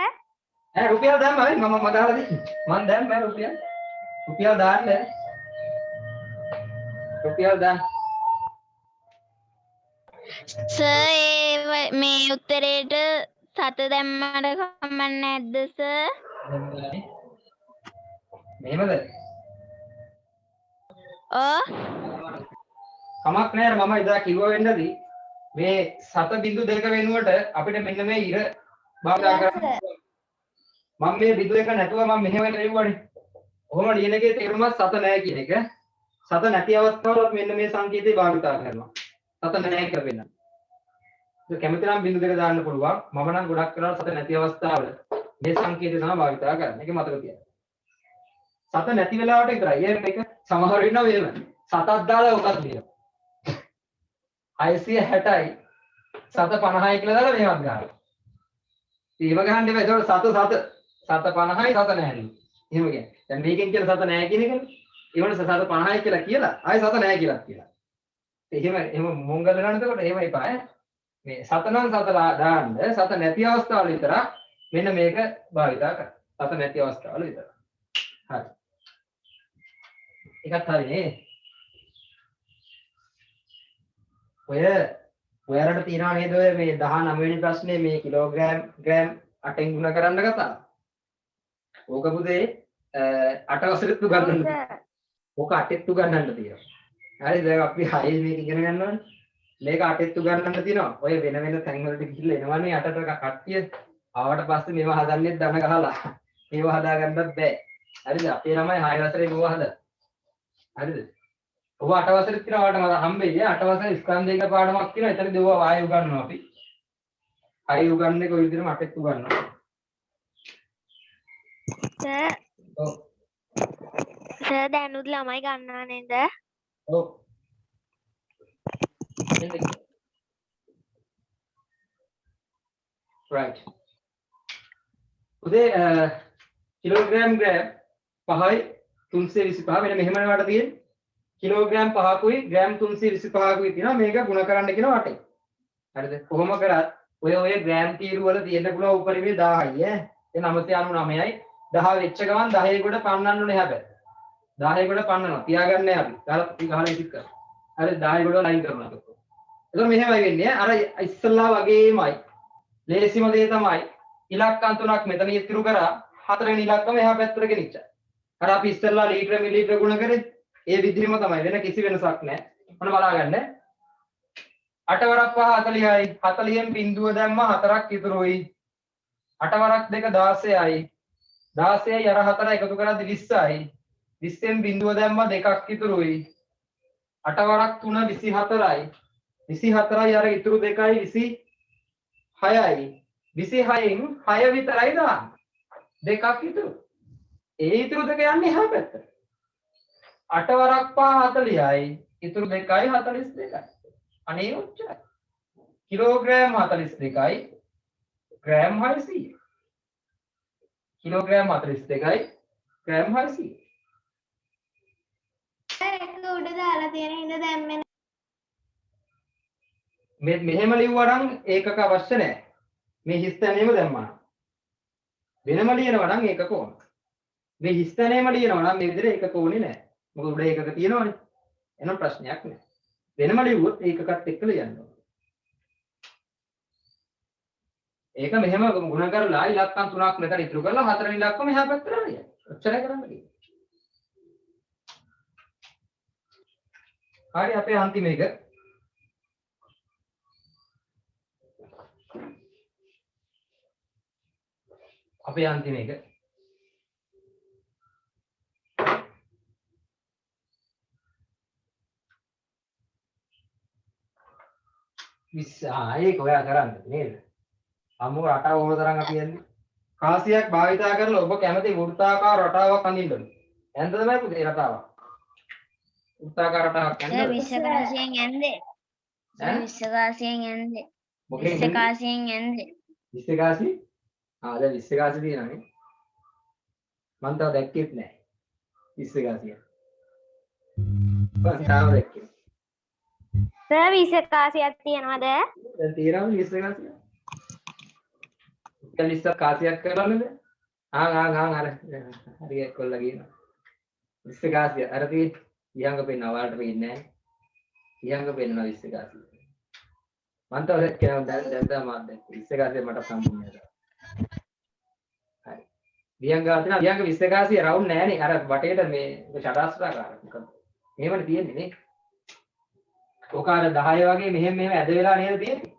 රුපියල් දැම්ම හරි මම දාලා දෙන්න. මම දැම්ම රුපියල්. රුපියල් දාන්න. රුපියල් දාන්න. සර් මේ උත්තරේට 7 දැම්මට කමක් නැද්ද සර්? මෙහෙමද? ඔව්. කමක් නෑ මම ඉදා කිව්වා වෙන්නදී මේ 7.2 වෙනුවට අපිට මෙන්න මේ ඉර භාවිතා කරන්න. මම මේ බිඳු එක නැතුව මම මෙහෙම ලියුවානේ. කොහොම ලියන එකේ තේරුමක් 7 නෑ කියන එක. 7 නැති අවස්ථාවලත් මෙන්න මේ සංකේතය භාවිතා කරනවා. 7 නෑ කියලා වෙන්න. ඒක කැමති නම් බිඳු දෙක දාන්න පුළුවන්. මම නම් ගොඩක් කරලා 7 නැති අවස්ථාවල මේ සංකේතය තමයි භාවිතා කරන්නේ. ඒක මතක තියාගන්න. 7 නැති වෙලාවට විතරයි. මේක සමහර වෙනවා මෙහෙම. 7ක් දාලා ඔකක් ලියනවා. 660යි 750යි කියලා දාලා මේවත් ගන්නවා. ඒව ගහන්න එපා. ඒතකොට 750යි 7 නැහැ. එහෙම කියන්නේ. දැන් මේකෙන් කියන 7 නැහැ කියන එකනේ. ඒ වුණා 750යි කියලා ආයෙ 7 නැහැ කියලා කියලා. එහෙම මොංගල් වෙනවා එතකොට එහෙම එපා ඈ. මේ 7 නම් 7 දාන්න 7 නැති අවස්ථාවල විතරක් මෙන්න මේක භාවිතා කරන්න. 7 නැති අවස්ථාවල විතරක්. හරි. ඒකත් හරිනේ. ඔයාලට තියනවා නේද ඔය මේ 19 වෙනි ප්‍රශ්නේ මේ කිලෝග්‍රෑම් ග්‍රෑම් 8ෙන් ගුණ කරන්න කතාව. ඕක පුතේ 8 වසරෙත් උගන්වන්න. ඕක 8ෙත් උගන්වන්න තියෙනවා. හරි දැන් අපි 6 මේක ඉගෙන ගන්නවනේ. මේක 8ෙත් උගන්වන්න තියෙනවා. ඔය වෙන වෙන තැන් වලට ගිහිල්ලා එනවනේ 8ට කට්ටිය. ආවට පස්සේ මේවා හදන්නේ දන ගහලා. මේවා හදාගන්නත් බෑ. හරිද? අපේ ළමයි 6 වසරේ මේවා හදලා. හරිද? ඔබ 8 වසරේ තියෙනවා මට හම්බෙන්නේ 8 වසරේ ස්කන්ධයක පාඩමක් තියෙනවා. එතනදී ඔබ වායු උගන්වනවා අපි. හරි උගන්වන්නේ කොයි විදිහටම අපෙත් උගන්වනවා. සර් ඔව්. සර් දැනුත් ළමයි ගන්නවා නේද? ඔව්. right. උදේ කිලෝග්‍රෑම් ග්‍රෑම් 5යි 325 වෙන මෙහෙම වට තියෙන්නේ. කිලෝග්‍රෑම් 5කුයි ග්‍රෑම් 325කුයි තියෙනවා මේක ගුණ කරන්න කියන වටේ. හරිද? කොහොම කරත් ඔය ග්‍රෑම් තීරු වල තියෙන්න පුළුවන් උපරිමය 1000යි ඈ. ඒ 999යි 10 වෙච්ච ගමන් 10 කොට පන්නන්න ඕනේ හැබැයි. 10 කොට පන්නනවා. තියාගන්නේ අපි. ගහලා ඉතික් කරා. හරි 10 කොට ලයින් කරනවා. එතකොට මෙහෙමයි වෙන්නේ අර ඉස්සල්ලා වගේමයි. ලේසිම දේ තමයි ඉලක්කම් තුනක් මෙතන ඉතුරු කරා හතරවෙනි ඉලක්කම එහා පැත්තට ගෙනිච්චා. අර අපි ඉස්සල්ලා ලීටර මිලිලීටර ගුණ කරේ ඒ විදිහම තමයි වෙන කිසි වෙනසක් නැහැ. මොන බලාගන්න. 8 වරක් 5 40යි 40න් බිඳුව දැම්ම 4ක් ඉතුරුයි. 8 වරක් 2 16යි 16යි අර 4 එකතු කරද්දි 20යි 20න් බිඳුව දැම්ම 2ක් ඉතුරුයි. 8 වරක් 3 24යි 24යි අර ඉතුරු 2යි 26යි 26න් 6 විතරයි දාන්න. 2ක් ඉතුරු. ඒ ඉතුරු දෙක යන්නේ එහා පැත්තට. 8 වරක් 5 40යි ඉතුරු 2යි 42යි. අනේ ඔච්චරයි. කිලෝග්‍රෑම් 42යි ග්‍රෑම් 600. කිලෝග්‍රෑම් 42යි ග්‍රෑම් 600. ඒක උඩ දාලා තියෙන හින්දා දැම්මේ මෙහෙම ලිව්වා නම් ඒකක අවශ්‍ය නැහැ. මේ හිස්තැනේම දැම්මා. වෙනම ලියනවා නම් ඒකක ඕන. මේ හිස්තැනේම ලියනවා නම් මේ විදිහට ඒකක ඕනේ නැහැ. මොකද උඩ ඒකක තියෙනවනේ. එහෙනම් ප්‍රශ්නයක් නැහැ. වෙනම ලිව්වොත් ඒකකත් එක්ක ලියන්න ඕන. ඒක මෙහෙම ගුණ කරලා ඉලක්කම් තුනක් මෙතන ඉතුරු කරලා හතරවෙනි ඉලක්කම එහා පැත්තට ලියන්න. ඔච්චරයි කරන්න තියෙන්නේ. හරි අපේ අන්තිම එක. අපේ අන්තිම එක. ඒක ඔයා කරන්නේ නේද? අම්මෝ රටාව ඕන තරම් අපි යන්නේ. කාසියක් භාවිතා කරලා ඔබ කැමති වෘත්තාකාර රටාවක් අඳින්න ඕනේ. එහෙනම් තමයි පුතේ රටාවක්. වෘත්තාකාර රටාවක් සර් අඳින්න. විශ්වකාසියෙන් යන්නේ. සර් විශ්වකාසියෙන් යන්නේ. මොකෙන්ද? විශ්වකාසියෙන් යන්නේ. විශ්වකාසි? දැන් විශ්වකාසි තියෙනවානේ. මම තාම දැක්කෙත් නැහැ. විශ්වකාසිය. මම තාම දැක්කේ. සර් විශ්වකාසියක් තියනවද? දැන් තියෙනවා විශ්වකාසිය. ඉතින් කාසියක් කරලා නේද? අර හරි කොල්ලා කියනවා. විශ්වකාසිය අර තියෙන ඉහංග පෙන්නවා වලට පෙන්නේ නැහැ. ඉහංග පෙන්නවා විශ්වකාසිය. මන්ට ඔය කියනවා දැන් මාත් දැන් විශ්වකාසිය මට සම්පූර්ණ නේද. හරි. ඉහංග විශ්වකාසිය රවුන්ඩ් නෑනේ අර වටේට මේ ෂටාස්ත්‍රාකාර මොකද? එහෙමනේ තියෙන්නේ නේ. ඔක අර 10 වගේ මෙහෙම ඇද වෙලා නේද තියෙන්නේ?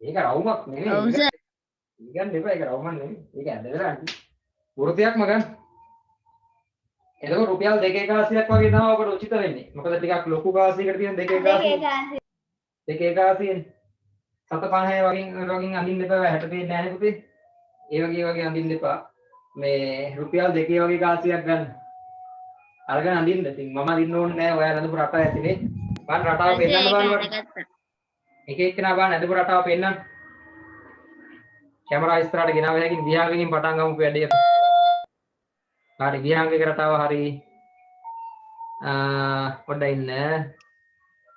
ඒක රවුමක් නෙමෙයි. ඔව් සර්. ඉගන්න එපා ඒක රවුමක් නෙමෙයි. ඒක ඇද වෙලා නේ. වෘතයක්ම ගන්න. එතකොට රුපියල් 2,180ක් වගේ තමයි ඔකට උචිත වෙන්නේ. මොකද ටිකක් ලොකු කාසියකට තියෙන 2,180. 2,180නේ. 750 වගේ අඳින්න එපා 60 පේන්නේ නැහැ නේ පුතේ. ඒ වගේ අඳින්න එපා. මේ රුපියල් 2 වගේ කාසියක් ගන්න. අරගෙන අඳින්න. ඉතින් මම අඳින්න ඕනේ නැහැ. ඔයාලා අඳපු රටාව ඇතිනේ. බලන්න රටාව පෙන්නන්න බලන්න. එක එක්කෙනා බලන්න අඳපු රටාව පෙන්නන්න. කැමරා ඉස්සරහට ගෙනාව හැකියි විහාංගකින් පටන් ගමු වැඩේ. හරි විහාංගික රටාව හරි. පොඩ්ඩක් ඉන්න.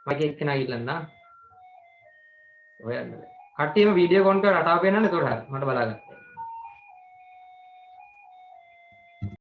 මගේ එක්කෙනා ඉල්ලන්න. ඔයන්න. කට්ටියම වීඩියෝ කොන් කරලා රටාව පෙන්නන්න එතකොට හරි. මට බලා ගන්න.